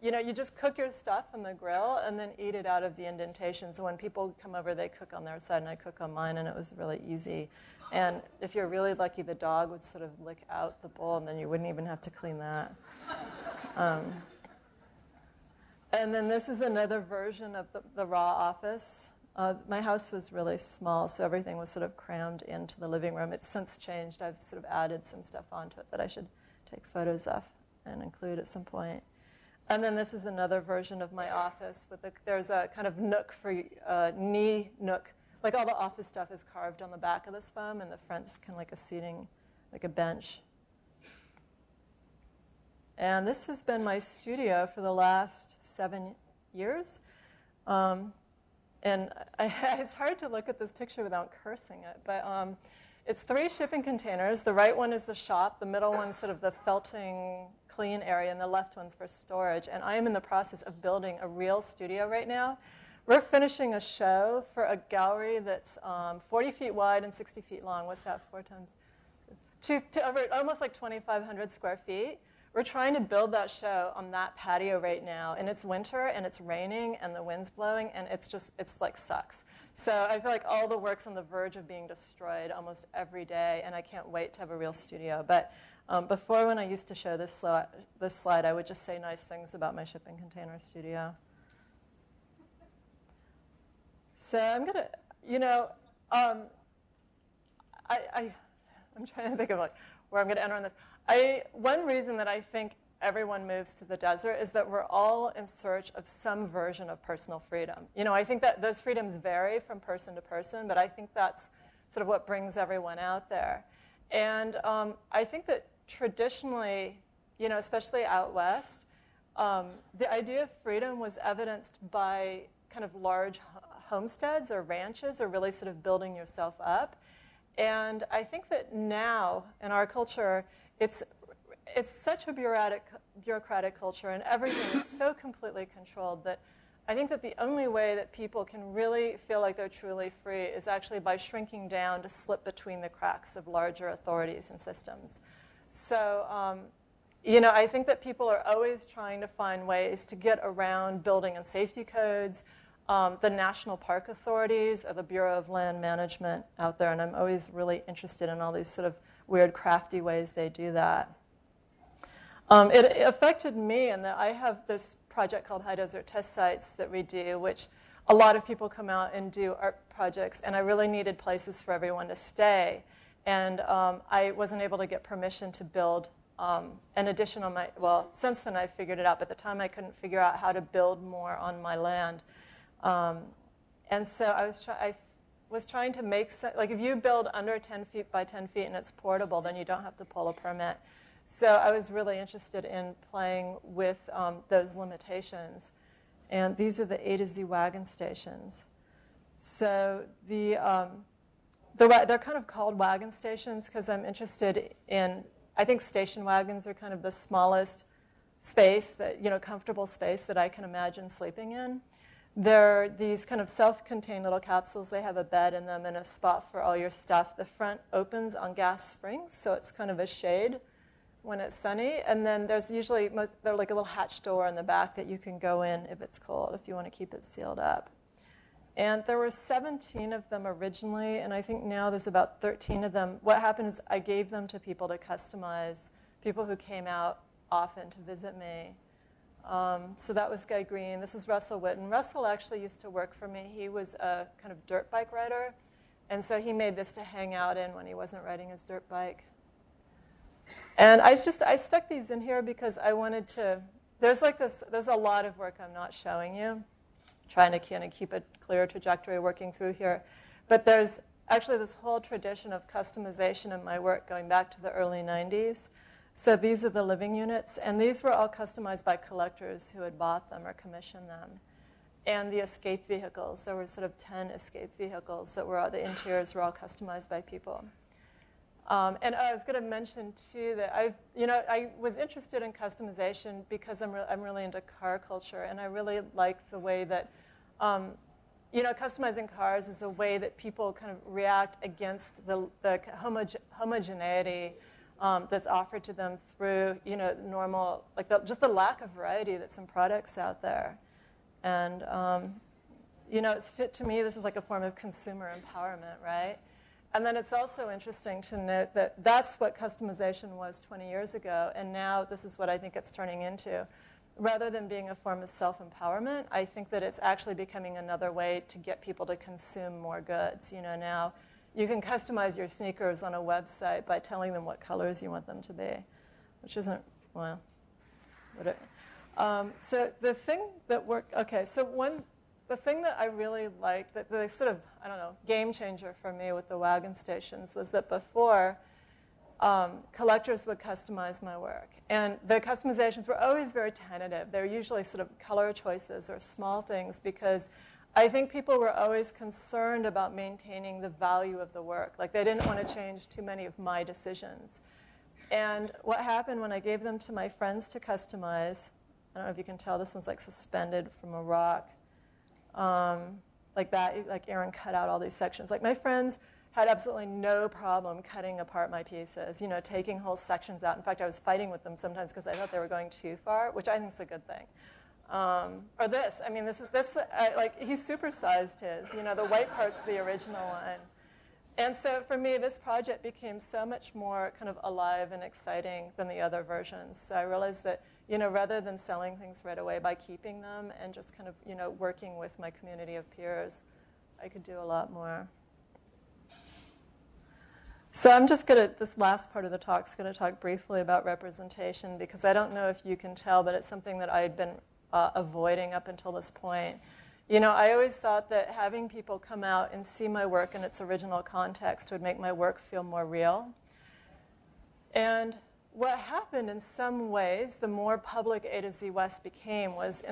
you just cook your stuff on the grill and then eat it out of the indentation. So when people come over, they cook on their side and I cook on mine, and it was really easy. And if you're really lucky, the dog would sort of lick out the bowl, and then you wouldn't even have to clean that. And then this is another version of the raw office. My house was really small, so everything was sort of crammed into the living room. It's since changed. I've sort of added some stuff onto it that I should take photos of and include at some point. And then this is another version of my office. There's a kind of nook for knee nook. Like all the office stuff is carved on the back of this foam, and the front's kind of like a seating, like a bench. And this has been my studio for the last 7 years. And it's hard to look at this picture without cursing it, but it's 3 shipping containers. The right one is the shop, the middle one's sort of the felting clean area, and the left one's for storage. And I am in the process of building a real studio right now. We're finishing a show for a gallery that's 40 feet wide and 60 feet long. What's that, 4 times? Over almost like 2,500 square feet. We're trying to build that show on that patio right now, and it's winter, and it's raining, and the wind's blowing, and it's like sucks. So I feel like all the work's on the verge of being destroyed almost every day, and I can't wait to have a real studio. But before, when I used to show this slide, I would just say nice things about my shipping container studio. So I'm gonna, I'm trying to think of like where I'm gonna enter on this. One reason that I think everyone moves to the desert is that we're all in search of some version of personal freedom. I think that those freedoms vary from person to person, but I think that's sort of what brings everyone out there. And I think that traditionally, especially out west, the idea of freedom was evidenced by kind of large homesteads or ranches, or really sort of building yourself up. And I think that now in our culture, it's such a bureaucratic culture, and everything is so completely controlled that I think that the only way that people can really feel like they're truly free is actually by shrinking down to slip between the cracks of larger authorities and systems. So, I think that people are always trying to find ways to get around building and safety codes, the national park authorities, or the Bureau of Land Management out there, and I'm always really interested in all these sort of weird, crafty ways they do that. It affected me in that I have this project called High Desert Test Sites that we do, which a lot of people come out and do art projects, and I really needed places for everyone to stay. And I wasn't able to get permission to build an addition on since then I figured it out, but at the time I couldn't figure out how to build more on my land. And so I was trying to make if you build under 10 feet by 10 feet and it's portable, then you don't have to pull a permit. So I was really interested in playing with those limitations. And these are the A to Z wagon stations. So they're kind of called wagon stations because I'm interested in, I think station wagons are kind of the smallest space, comfortable space that I can imagine sleeping in. They're these kind of self-contained little capsules. They have a bed in them and a spot for all your stuff. The front opens on gas springs, so it's kind of a shade when it's sunny. And then there's usually, they're like a little hatch door in the back that you can go in if it's cold, if you want to keep it sealed up. And there were 17 of them originally, and I think now there's about 13 of them. What happened is I gave them to people to customize, people who came out often to visit me. So that was Guy Green. This is Russell Witten. Russell actually used to work for me. He was a kind of dirt bike rider, and so he made this to hang out in when he wasn't riding his dirt bike. And I stuck these in here because I wanted to, there's a lot of work I'm not showing you, trying to kind of keep a clear trajectory working through here. But there's actually this whole tradition of customization in my work going back to the early 90s. So these are the living units, and these were all customized by collectors who had bought them or commissioned them. And the escape vehicles, there were sort of 10 escape vehicles that were, the interiors were all customized by people. And I was going to mention, too, that I was interested in customization because I'm really into car culture, and I really like the way that, customizing cars is a way that people kind of react against the homogeneity that's offered to them through, normal, like just the lack of variety that's in products out there. And, it's fit to me, this is like a form of consumer empowerment, right? And then it's also interesting to note that that's what customization was 20 years ago, and now this is what I think it's turning into. Rather than being a form of self-empowerment, I think that it's actually becoming another way to get people to consume more goods. Now you can customize your sneakers on a website by telling them what colors you want them to be, which isn't, well, whatever. So the thing that worked, the thing that I really liked, that the sort of, game changer for me with the Wagon Stations was that before, collectors would customize my work. And the customizations were always very tentative. They were usually sort of color choices or small things because I think people were always concerned about maintaining the value of the work. Like they didn't want to change too many of my decisions. And what happened when I gave them to my friends to customize, I don't know if you can tell, this one's like suspended from a rock. Like that, like Aaron cut out all these sections. Like my friends had absolutely no problem cutting apart my pieces, taking whole sections out. In fact, I was fighting with them sometimes because I thought they were going too far, which I think is a good thing. Or this, he supersized his, the white part's the original one. And so for me, this project became so much more kind of alive and exciting than the other versions. So I realized that, rather than selling things right away by keeping them and just kind of, working with my community of peers, I could do a lot more. So I'm just this last part of the talk is going to talk briefly about representation because I don't know if you can tell, but it's something that I had been avoiding up until this point. I always thought that having people come out and see my work in its original context would make my work feel more real. And what happened in some ways, the more public A to Z West became was,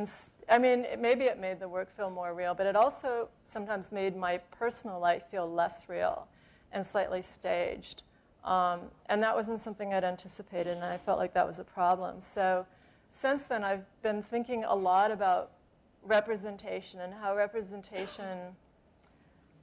maybe it made the work feel more real, but it also sometimes made my personal life feel less real and slightly staged. And that wasn't something I'd anticipated, and I felt like that was a problem. So since then, I've been thinking a lot about representation and how representation,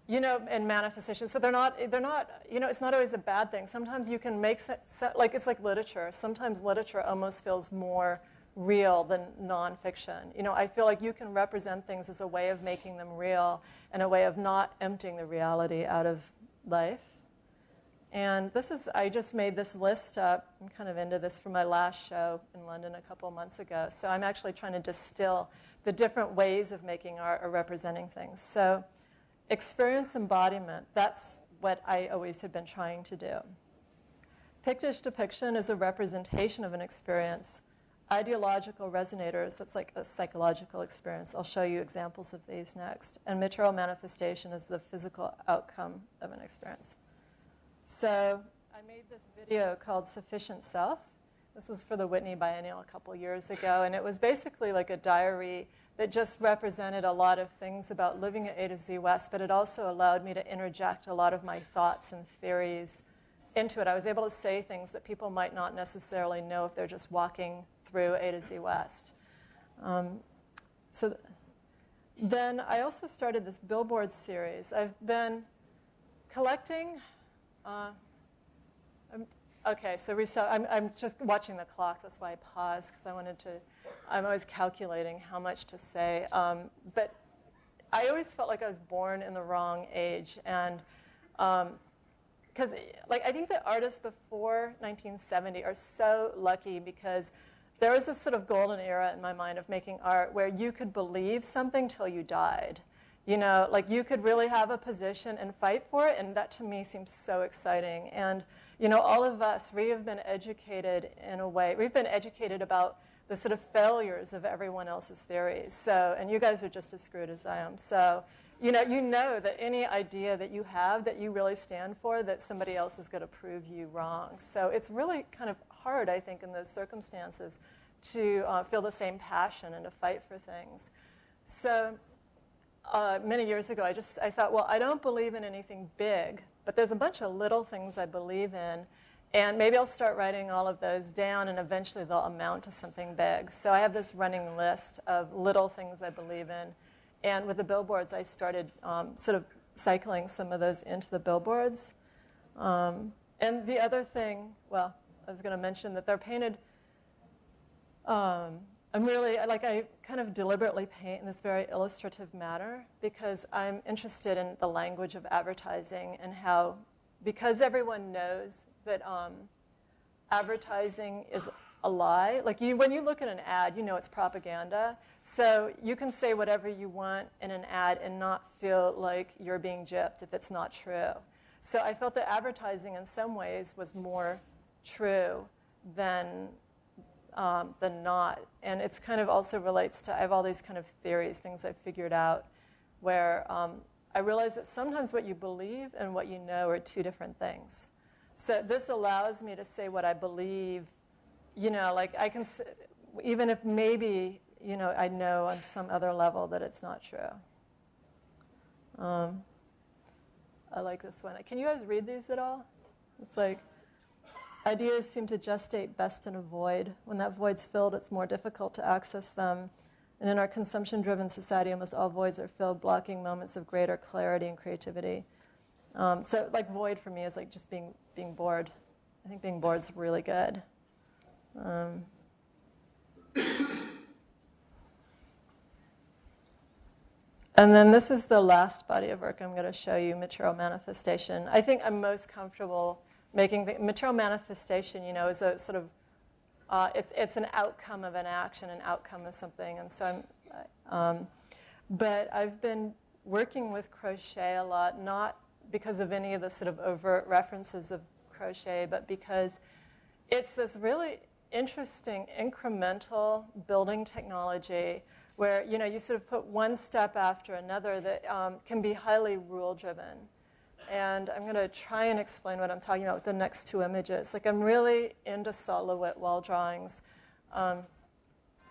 and manifestation. So they're not, it's not always a bad thing. Sometimes you can make, it's like literature. Sometimes literature almost feels more real than nonfiction. I feel like you can represent things as a way of making them real and a way of not emptying the reality out of life. And I just made this list up. I'm kind of into this from my last show in London a couple months ago. So I'm actually trying to distill the different ways of making art or representing things. So experience embodiment, that's what I always have been trying to do. Pictish depiction is a representation of an experience. Ideological resonators, that's like a psychological experience. I'll show you examples of these next. And material manifestation is the physical outcome of an experience. So I made this video called Sufficient Self. This was for the Whitney Biennial a couple years ago, and it was basically like a diary that just represented a lot of things about living at A to Z West, but it also allowed me to interject a lot of my thoughts and theories into it. I was able to say things that people might not necessarily know if they're just walking through A to Z West. Then I also started this billboard series. I've been collecting... I'm just watching the clock. That's why I paused, because I'm always calculating how much to say. But I always felt like I was born in the wrong age. And because I think that artists before 1970 are so lucky because there was this sort of golden era in my mind of making art where you could believe something till you died. You could really have a position and fight for it, and that to me seems so exciting. And, all of us, we have been educated in a way. We've been educated about the sort of failures of everyone else's theories. So, and you guys are just as screwed as I am. So, you know that any idea that you have that you really stand for, that somebody else is going to prove you wrong. So it's really kind of hard, I think, in those circumstances to feel the same passion and to fight for things. So many years ago, I thought, well, I don't believe in anything big, but there's a bunch of little things I believe in, and maybe I'll start writing all of those down, and eventually they'll amount to something big. So I have this running list of little things I believe in, and with the billboards, I started sort of cycling some of those into the billboards. And the other thing, well, I was going to mention that they're painted. I'm really, I kind of deliberately paint in this very illustrative manner because I'm interested in the language of advertising and how, because everyone knows that advertising is a lie. Like when you look at an ad, you know it's propaganda. So you can say whatever you want in an ad and not feel like you're being gypped if it's not true. So I felt that advertising in some ways was more true than not. And it's kind of also relates to, I have all these kind of theories, things I've figured out, where I realize that sometimes what you believe and what you know are two different things. So this allows me to say what I believe, you know, like I can, even if maybe, you know, I know on some other level that it's not true. I like this one. Can you guys read these at all? It's like, ideas seem to gestate best in a void. When that void's filled, it's more difficult to access them. And in our consumption-driven society, almost all voids are filled, blocking moments of greater clarity and creativity. So, like, void for me is like just being bored. I think being bored's really good. And then this is the last body of work I'm going to show you, material manifestation. I think I'm most comfortable making the material manifestation, you know, is a sort of, it's an outcome of an action, an outcome of something. And so but I've been working with crochet a lot, not because of any of the sort of overt references of crochet, but because it's this really interesting incremental building technology where, you know, you sort of put one step after another that can be highly rule-driven. And I'm going to try and explain what I'm talking about with the next two images. Like, I'm really into silhouette wall drawings.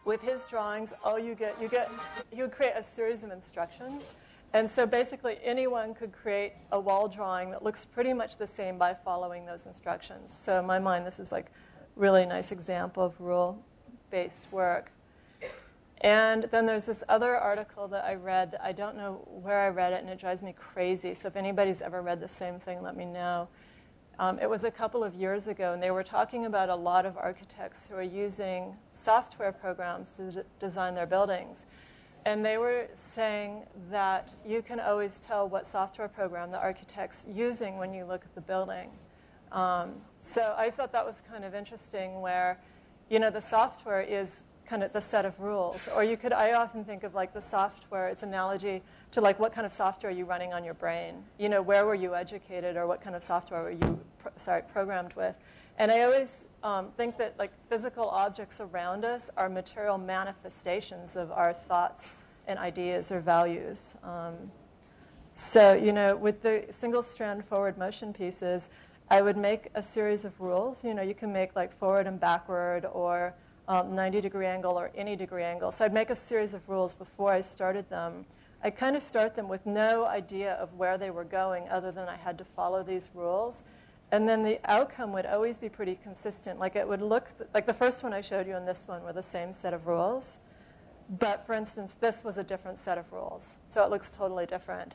With his drawings, all you would create a series of instructions. And so basically anyone could create a wall drawing that looks pretty much the same by following those instructions. So in my mind, this is like really nice example of rule-based work. And then there's this other article that I read that I don't know where I read it, and it drives me crazy. So if anybody's ever read the same thing, let me know. It was a couple of years ago, and they were talking about a lot of architects who are using software programs to design their buildings. And they were saying that you can always tell what software program the architect's using when you look at the building. So I thought that was kind of interesting where, you know, the software is kind of the set of rules. Or you could, I often think of like the software, it's analogy to like what kind of software are you running on your brain? You know, where were you educated or what kind of software were you, programmed with? And I always think that like physical objects around us are material manifestations of our thoughts and ideas or values. So, you know, with the single strand forward motion pieces, I would make a series of rules. You know, you can make like forward and backward or 90-degree angle or any degree angle. So I'd make a series of rules before I started them. I kind of start them with no idea of where they were going other than I had to follow these rules. And then the outcome would always be pretty consistent. Like it would look, like the first one I showed you and this one were the same set of rules. But for instance, this was a different set of rules. So it looks totally different.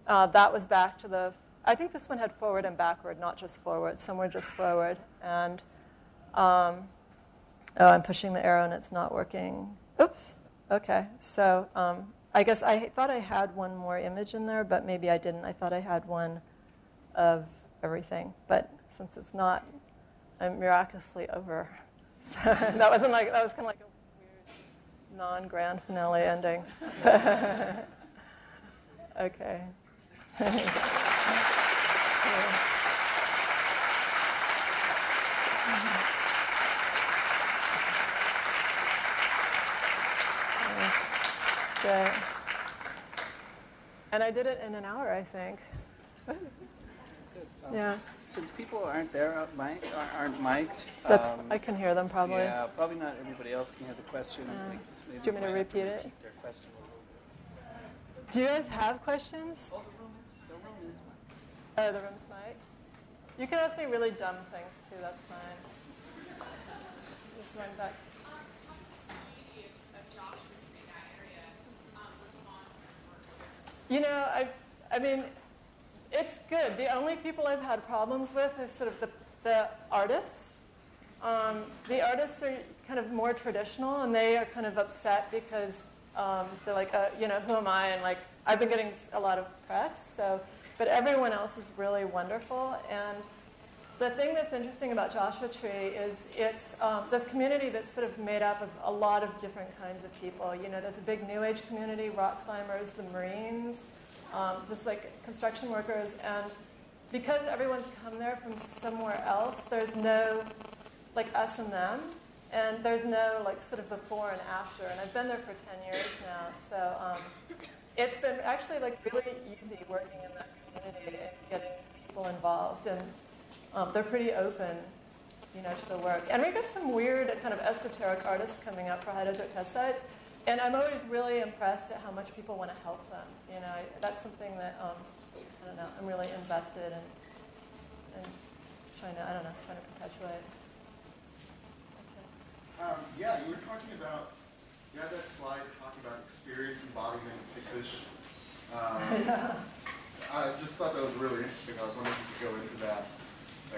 That was back to the, I think this one had forward and backward, not just forward. Some were just forward. And oh, I'm pushing the arrow and it's not working. Oops. Okay. So I guess I thought I had one more image in there, but maybe I didn't. I thought I had one of everything. But since it's not, I'm miraculously over. So that was kind of like a weird non-grand finale ending. Okay. Great. And I did it in an hour, I think. Yeah. Since people aren't there, aren't mic'd. I can hear them probably. Yeah, probably not everybody else can hear the question. Do you want me to repeat it? Their question. Do you guys have questions? Oh, the room is mic'd. Oh, the room's mic'd? You can ask me really dumb things too, that's fine. Just run back. You know, I mean, it's good. The only people I've had problems with are sort of the artists. The artists are kind of more traditional, and they are kind of upset because they're like, you know, who am I? And like, I've been getting a lot of press, so, but everyone else is really wonderful. And the thing that's interesting about Joshua Tree is it's this community that's sort of made up of a lot of different kinds of people. You know, there's a big New Age community, rock climbers, the Marines, just like construction workers, and because everyone's come there from somewhere else, there's no like us and them, and there's no like sort of before and after. And I've been there for 10 years now, so it's been actually like really easy working in that community and getting people involved, and they're pretty open, you know, to the work. And we got some weird kind of esoteric artists coming up for high desert test sites, and I'm always really impressed at how much people want to help them. You know, that's something that I don't know, I'm really invested in trying to, trying to perpetuate. Okay. Yeah, you were talking about, you had that slide talking about experience embodiment, because I just thought that was really interesting. I was wondering if you could go into that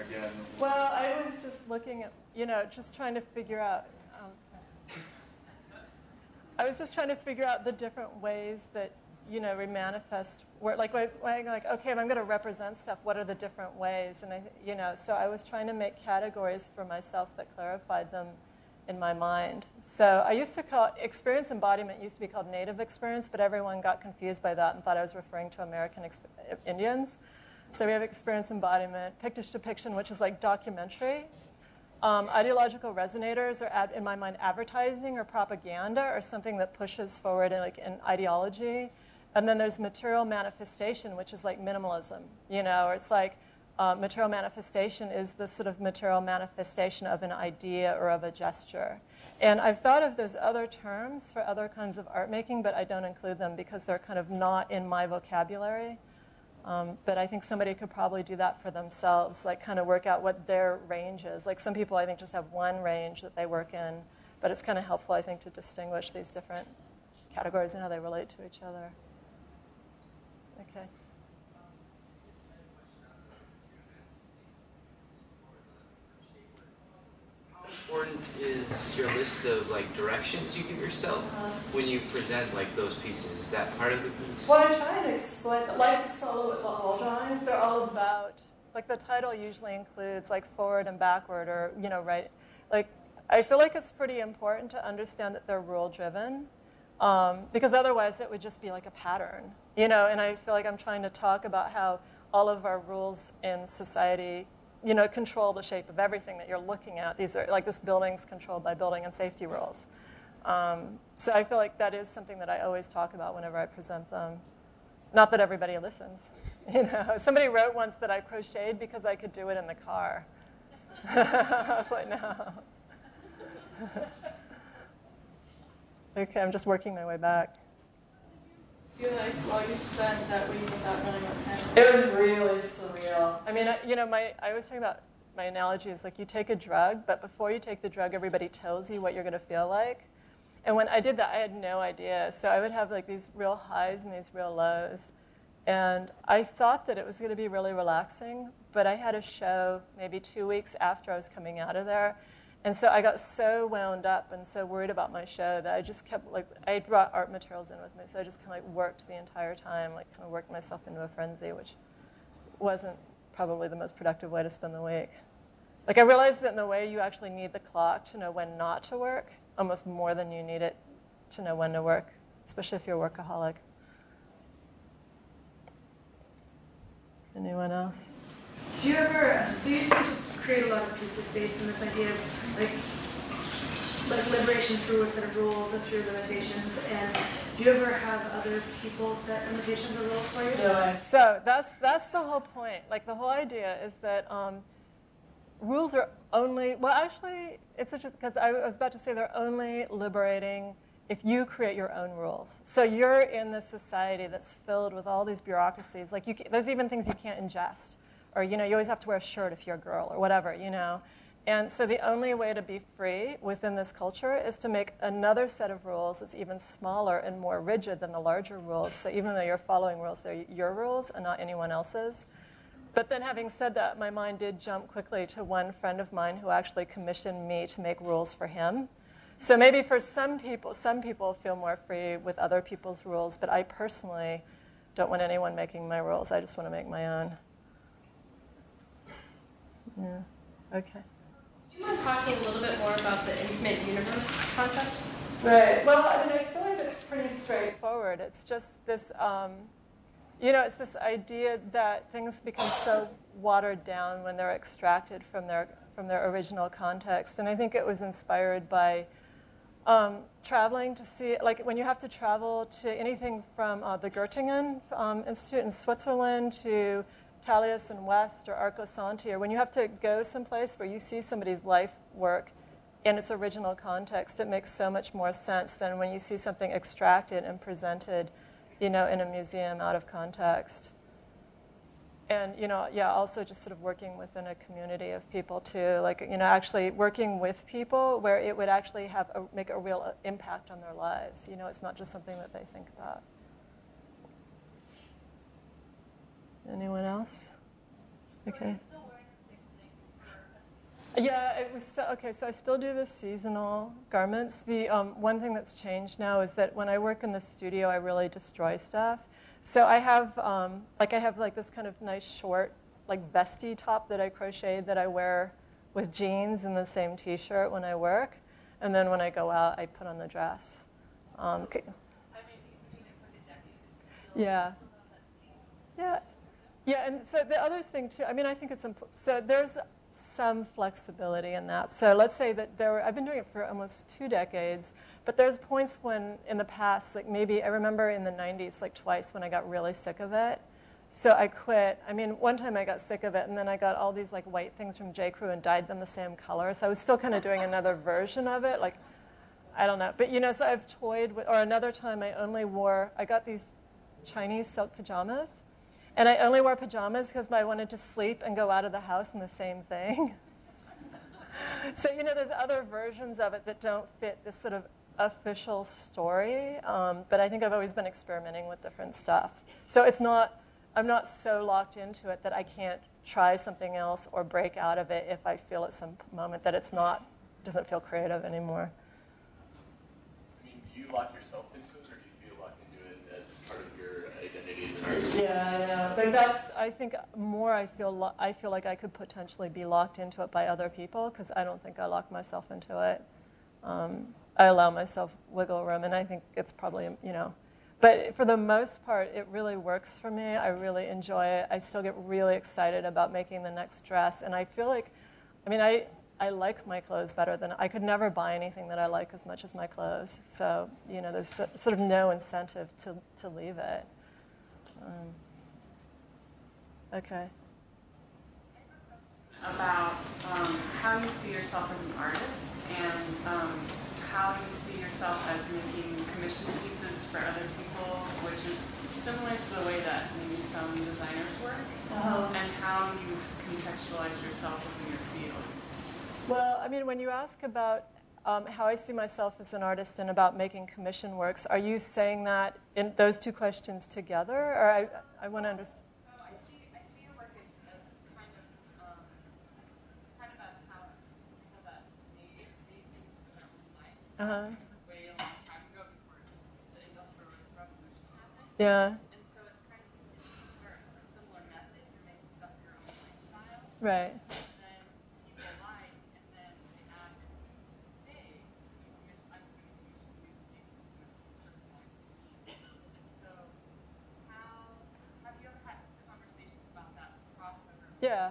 again. Well, I was just looking at, you know, just trying to figure out, I was just trying to figure out the different ways that, you know, we manifest, where, like, okay, if I'm going to represent stuff, what are the different ways? And, you know, so I was trying to make categories for myself that clarified them in my mind. So I used to call, experience embodiment used to be called native experience, but everyone got confused by that and thought I was referring to American Indians. So we have experience embodiment, pictish depiction, which is like documentary. Ideological resonators are, in my mind, advertising or propaganda or something that pushes forward in ideology. And then there's material manifestation, which is like minimalism, you know, or it's like material manifestation is the sort of material manifestation of an idea or of a gesture. And I've thought of those other terms for other kinds of art making, but I don't include them because they're kind of not in my vocabulary. But I think somebody could probably do that for themselves, like kind of work out what their range is. Like some people, I think, just have one range that they work in, but it's kind of helpful, I think, to distinguish these different categories and how they relate to each other. Okay. How important is your list of like directions you give yourself when you present like those pieces? Is that part of the piece? Well, I try and explain, like the solo wall drawings, they're all about, like the title usually includes like forward and backward or, you know, right. Like, I feel like it's pretty important to understand that they're rule-driven because otherwise it would just be like a pattern, you know, and I feel like I'm trying to talk about how all of our rules in society, you know, control the shape of everything that you're looking at. These are, like, this building's controlled by building and safety rules. So I feel like that is something that I always talk about whenever I present them. Not that everybody listens, you know. Somebody wrote once that I crocheted because I could do it in the car. I was like, no. Okay, I'm just working my way back. You like while you spent that week without knowing what time It was really surreal. I mean, you know, I was talking about my analogy is like you take a drug, but before you take the drug, everybody tells you what you're going to feel like. And when I did that, I had no idea. So I would have like these real highs and these real lows. And I thought that it was going to be really relaxing, but I had a show maybe 2 weeks after I was coming out of there. And so I got so wound up and so worried about my show that I just kept, like, I brought art materials in with me, so I just kind of like worked the entire time, like kind of worked myself into a frenzy, which wasn't probably the most productive way to spend the week. Like, I realized that in a way you actually need the clock to know when not to work, almost more than you need it to know when to work, especially if you're a workaholic. Anyone else? Do you ever, so you seem to create a lot of pieces based on this idea of like liberation through a set of rules and through limitations, and do you ever have other people set limitations or rules for you? No. So that's the whole point. Like the whole idea is that rules are only, well actually it's interesting because I was about to say they're only liberating if you create your own rules. So you're in this society that's filled with all these bureaucracies. Like there's even things you can't ingest. Or, you know, you always have to wear a shirt if you're a girl or whatever, you know. And so the only way to be free within this culture is to make another set of rules that's even smaller and more rigid than the larger rules. So even though you're following rules, they're your rules and not anyone else's. But then having said that, my mind did jump quickly to one friend of mine who actually commissioned me to make rules for him. So maybe for some people feel more free with other people's rules, but I personally don't want anyone making my rules. I just want to make my own. Yeah. Okay. Do you mind talking a little bit more about the infinite universe concept? Right. Well, I mean, I feel like it's pretty straightforward. It's just this, it's this idea that things become so watered down when they're extracted from their original context. And I think it was inspired by traveling to see, like when you have to travel to anything from the Göttingen Institute in Switzerland to Tallias in West or Arco Santi, or when you have to go someplace where you see somebody's life work in its original context, it makes so much more sense than when you see something extracted and presented, in a museum out of context. And, also just sort of working within a community of people too, like, actually working with people where it would actually make a real impact on their lives. It's not just something that they think about. Anyone else? Okay. Yeah, it was okay. So I still do the seasonal garments. The one thing that's changed now is that when I work in the studio, I really destroy stuff. So I have this kind of nice short, like vesty top that I crocheted that I wear with jeans and the same T-shirt when I work, and then when I go out, I put on the dress. Yeah. Yeah, and so the other thing too, I think it's important. So there's some flexibility in that. So let's say that I've been doing it for almost 2 decades, but there's points when in the past, like maybe I remember in the 90s, like twice when I got really sick of it. So I quit. One time I got sick of it, and then I got all these like white things from J. Crew and dyed them the same color. So I was still kind of doing another version of it. Like, I don't know. But, so I've toyed with, or another time I got these Chinese silk pajamas. And I only wore pajamas because I wanted to sleep and go out of the house in the same thing. So, there's other versions of it that don't fit this sort of official story. But I think I've always been experimenting with different stuff. So I'm not so locked into it that I can't try something else or break out of it if I feel at some moment that doesn't feel creative anymore. Do you lock yourself into it, or do you feel locked into it as part of your identity as an artist? Yeah. But I think more I feel like I could potentially be locked into it by other people, because I don't think I lock myself into it. I allow myself wiggle room, and I think it's probably, But for the most part, it really works for me. I really enjoy it. I still get really excited about making the next dress, and I feel like, I like my clothes better than I could never buy anything that I like as much as my clothes. So, there's sort of no incentive to leave it. Okay. About how you see yourself as an artist, and how you see yourself as making commission pieces for other people, which is similar to the way that maybe some designers work, and how you contextualize yourself within your field. Well, when you ask about how I see myself as an artist and about making commission works, are you saying that in those two questions together, or I want to understand? I see your work as kind of as how people that made things for their own life way a long time ago before the Industrial Revolution happened. Yeah. And so it's kind of a similar method. You're making stuff for your own lifestyle. Right. And then people like, and then they ask, hey, I'm going to commission these things for just like me. And so have you ever had conversations about that crossover? Yeah.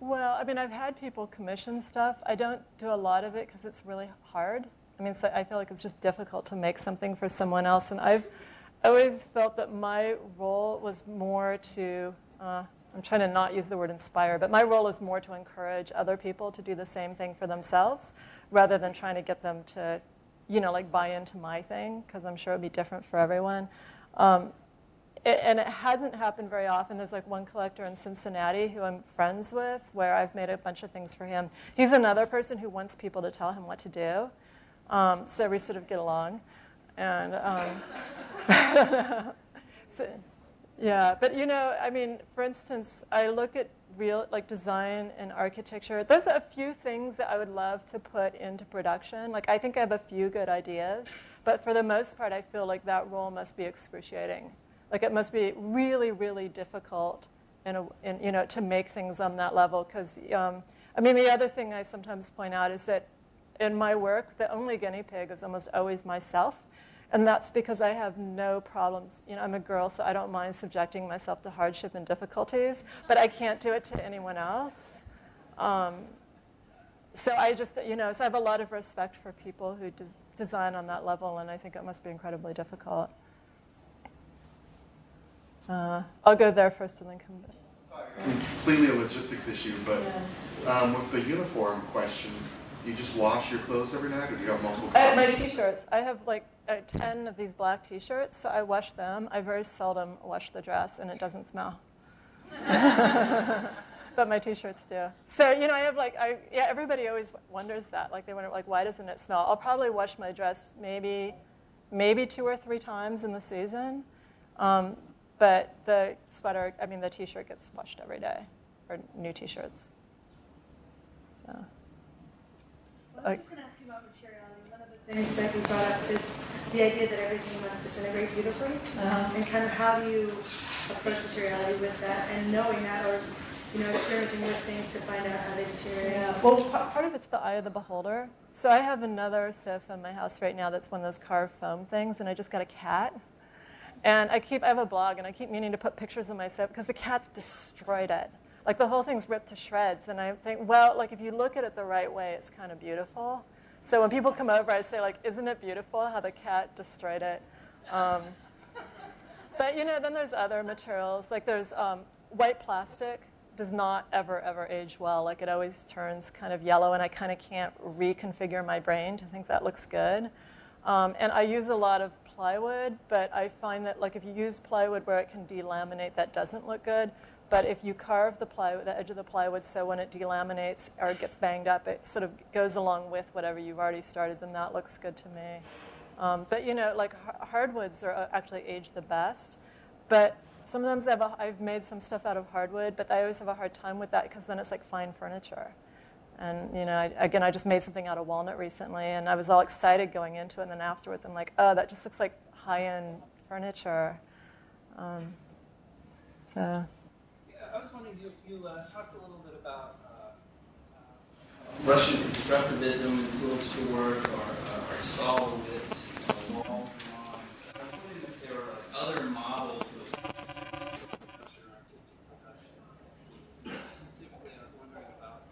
Well, I've had people commission stuff. I don't do a lot of it because it's really hard. So I feel like it's just difficult to make something for someone else. And I've always felt that my role was more to, I'm trying to not use the word inspire, but my role is more to encourage other people to do the same thing for themselves, rather than trying to get them to, buy into my thing, because I'm sure it would be different for everyone. And it hasn't happened very often. There's one collector in Cincinnati who I'm friends with, where I've made a bunch of things for him. He's another person who wants people to tell him what to do. So we sort of get along. And Yeah, but you know, I mean, for instance, I look at real, like design and architecture. There's a few things that I would love to put into production. Like, I think I have a few good ideas, but for the most part, I feel like that role must be excruciating. Like, it must be really, really difficult, you know, to make things on that level. Because, I mean, the other thing I sometimes point out is that in my work, the only guinea pig is almost always myself. And that's because I have no problems. You know, I'm a girl, so I don't mind subjecting myself to hardship and difficulties, but I can't do it to anyone else. So I just, you know, so I have a lot of respect for people who design on that level, and I think it must be incredibly difficult. I'll go there first and then come back. Completely a logistics issue, but with the uniform question, you just wash your clothes every night, or do you have multiple colors? My T-shirts. I have like 10 of these black T-shirts, so I wash them. I very seldom wash the dress, and it doesn't smell. But my T-shirts do. So, you know, I have like, yeah, everybody always wonders that. Like, they wonder, like, why doesn't it smell? I'll probably wash my dress maybe 2 or 3 times in the season. But the sweater, I mean, the T-shirt gets washed every day, or new T-shirts. So. I was just going to ask you about materiality. One of the things that you brought up is the idea that everything must disintegrate beautifully, and kind of how do you approach materiality with that, and knowing that, or you know, experimenting with things to find out how they deteriorate. Yeah. Well, part of it's the eye of the beholder. So I have another sofa in my house right now that's one of those carved foam things, and I just got a cat. And I have a blog, and I keep meaning to put pictures of my sofa because the cat's destroyed it. Like, the whole thing's ripped to shreds. And I think, well, like, if you look at it the right way, it's kind of beautiful. So when people come over, I say, like, isn't it beautiful how the cat destroyed it? But, you know, then there's other materials. Like, there's white plastic does not ever age well. Like, it always turns kind of yellow, and I kind of can't reconfigure my brain to think that looks good. And I use a lot of plywood, but I find that, like, if you use plywood where it can delaminate, that doesn't look good. But if you carve the plywood, the edge of the plywood, so when it delaminates or it gets banged up, it sort of goes along with whatever you've already started, then that looks good to me. But, you know, like, hardwoods are actually age the best. But sometimes I've made some stuff out of hardwood, but I always have a hard time with that because then it's like fine furniture. And, you know, I just made something out of walnut recently, and I was all excited going into it, and then afterwards I'm like, oh, that just looks like high-end furniture. So... I was wondering, you talked a little bit about Russian constructivism influenced your work, or Solowitz, Wall. I was wondering if there are other models of Russian artistic production. Specifically, I was wondering about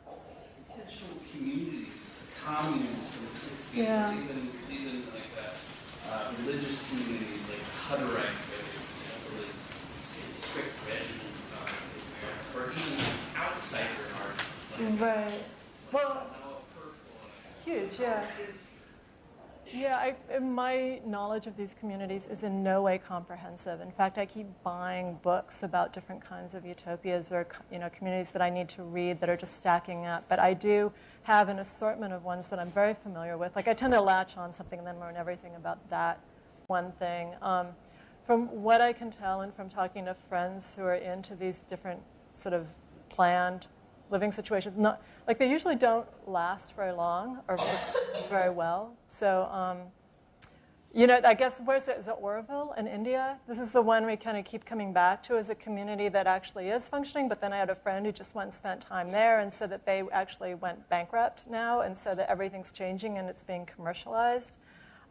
intentional communities, communes from the 60s, yeah. even like religious communities like Hutterites, that was strict regimen. Or even outsider artists. Like, right. Well, huge, yeah. Yeah, my knowledge of these communities is in no way comprehensive. In fact, I keep buying books about different kinds of utopias or, you know, communities that I need to read that are just stacking up. But I do have an assortment of ones that I'm very familiar with. Like, I tend to latch on something and then learn everything about that one thing. From what I can tell and from talking to friends who are into these different sort of planned living situations, not like they usually don't last very long or very well. So, you know, I guess where's it? Is it Oroville in India? This is the one we kind of keep coming back to as a community that actually is functioning. But then I had a friend who just went and spent time there and said that they actually went bankrupt now, and so that everything's changing and it's being commercialized.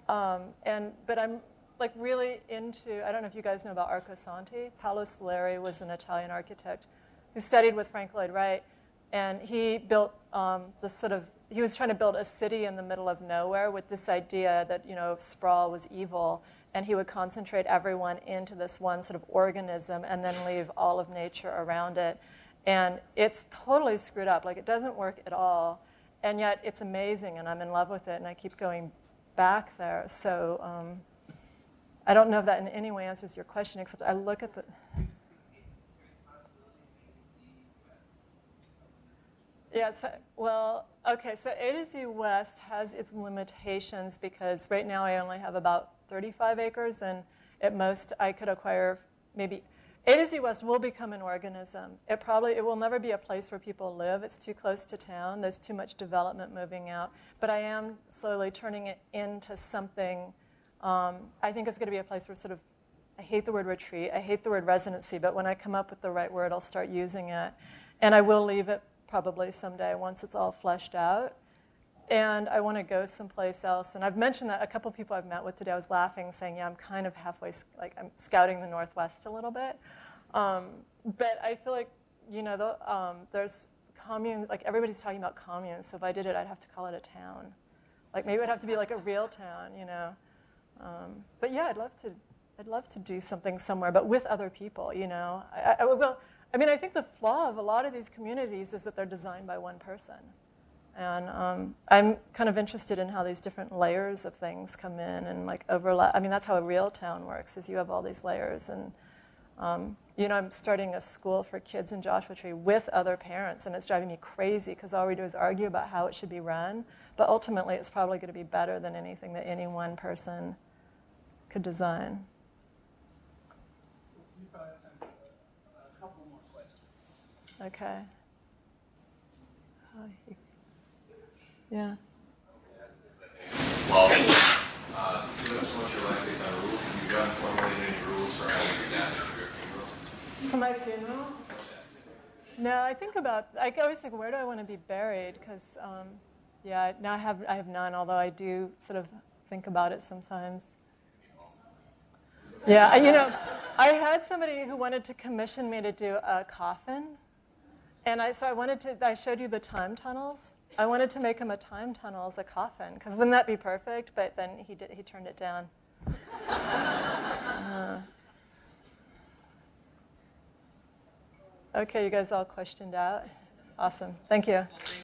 But I'm like really into. I don't know if you guys know about Arco Santi. Paolo Soleri was an Italian architect who studied with Frank Lloyd Wright, and he built he was trying to build a city in the middle of nowhere with this idea that, you know, sprawl was evil, and he would concentrate everyone into this one sort of organism and then leave all of nature around it. And it's totally screwed up. Like, it doesn't work at all, and yet it's amazing, and I'm in love with it, and I keep going back there. So I don't know if that in any way answers your question, except I look at the... Yeah, well, okay, so A to Z West has its limitations because right now I only have about 35 acres, and at most I could acquire maybe A to Z West will become an organism. It will never be a place where people live. It's too close to town. There's too much development moving out. But I am slowly turning it into something. I think it's going to be a place where sort of, I hate the word retreat. I hate the word residency. But when I come up with the right word, I'll start using it. And I will leave it probably someday once it's all fleshed out. And I want to go someplace else. And I've mentioned that a couple people I've met with today, I was laughing, saying, yeah, I'm kind of halfway, like I'm scouting the Northwest a little bit. But I feel like, there's communes, like everybody's talking about communes. So if I did it, I'd have to call it a town. Like maybe it'd have to be like a real town, But yeah, I'd love to do something somewhere, but with other people, I think the flaw of a lot of these communities is that they're designed by one person. And I'm kind of interested in how these different layers of things come in and like overlap. I mean, that's how a real town works, is you have all these layers. And, I'm starting a school for kids in Joshua Tree with other parents, and it's driving me crazy because all we do is argue about how it should be run. But ultimately, it's probably going to be better than anything that any one person could design. We probably have time for a couple more questions. Okay. Yeah. Well, you live so much of your life based on rules. Have you done formulated any rules for having your dad at your funeral? For my funeral? No, I always think, where do I want to be buried? Because, now I have none, although I do sort of think about it sometimes. Yeah, I had somebody who wanted to commission me to do a coffin. And I showed you the time tunnels. I wanted to make him a time tunnel as a coffin, because wouldn't that be perfect? But then he turned it down. Okay, you guys all questioned out? Awesome. Thank you.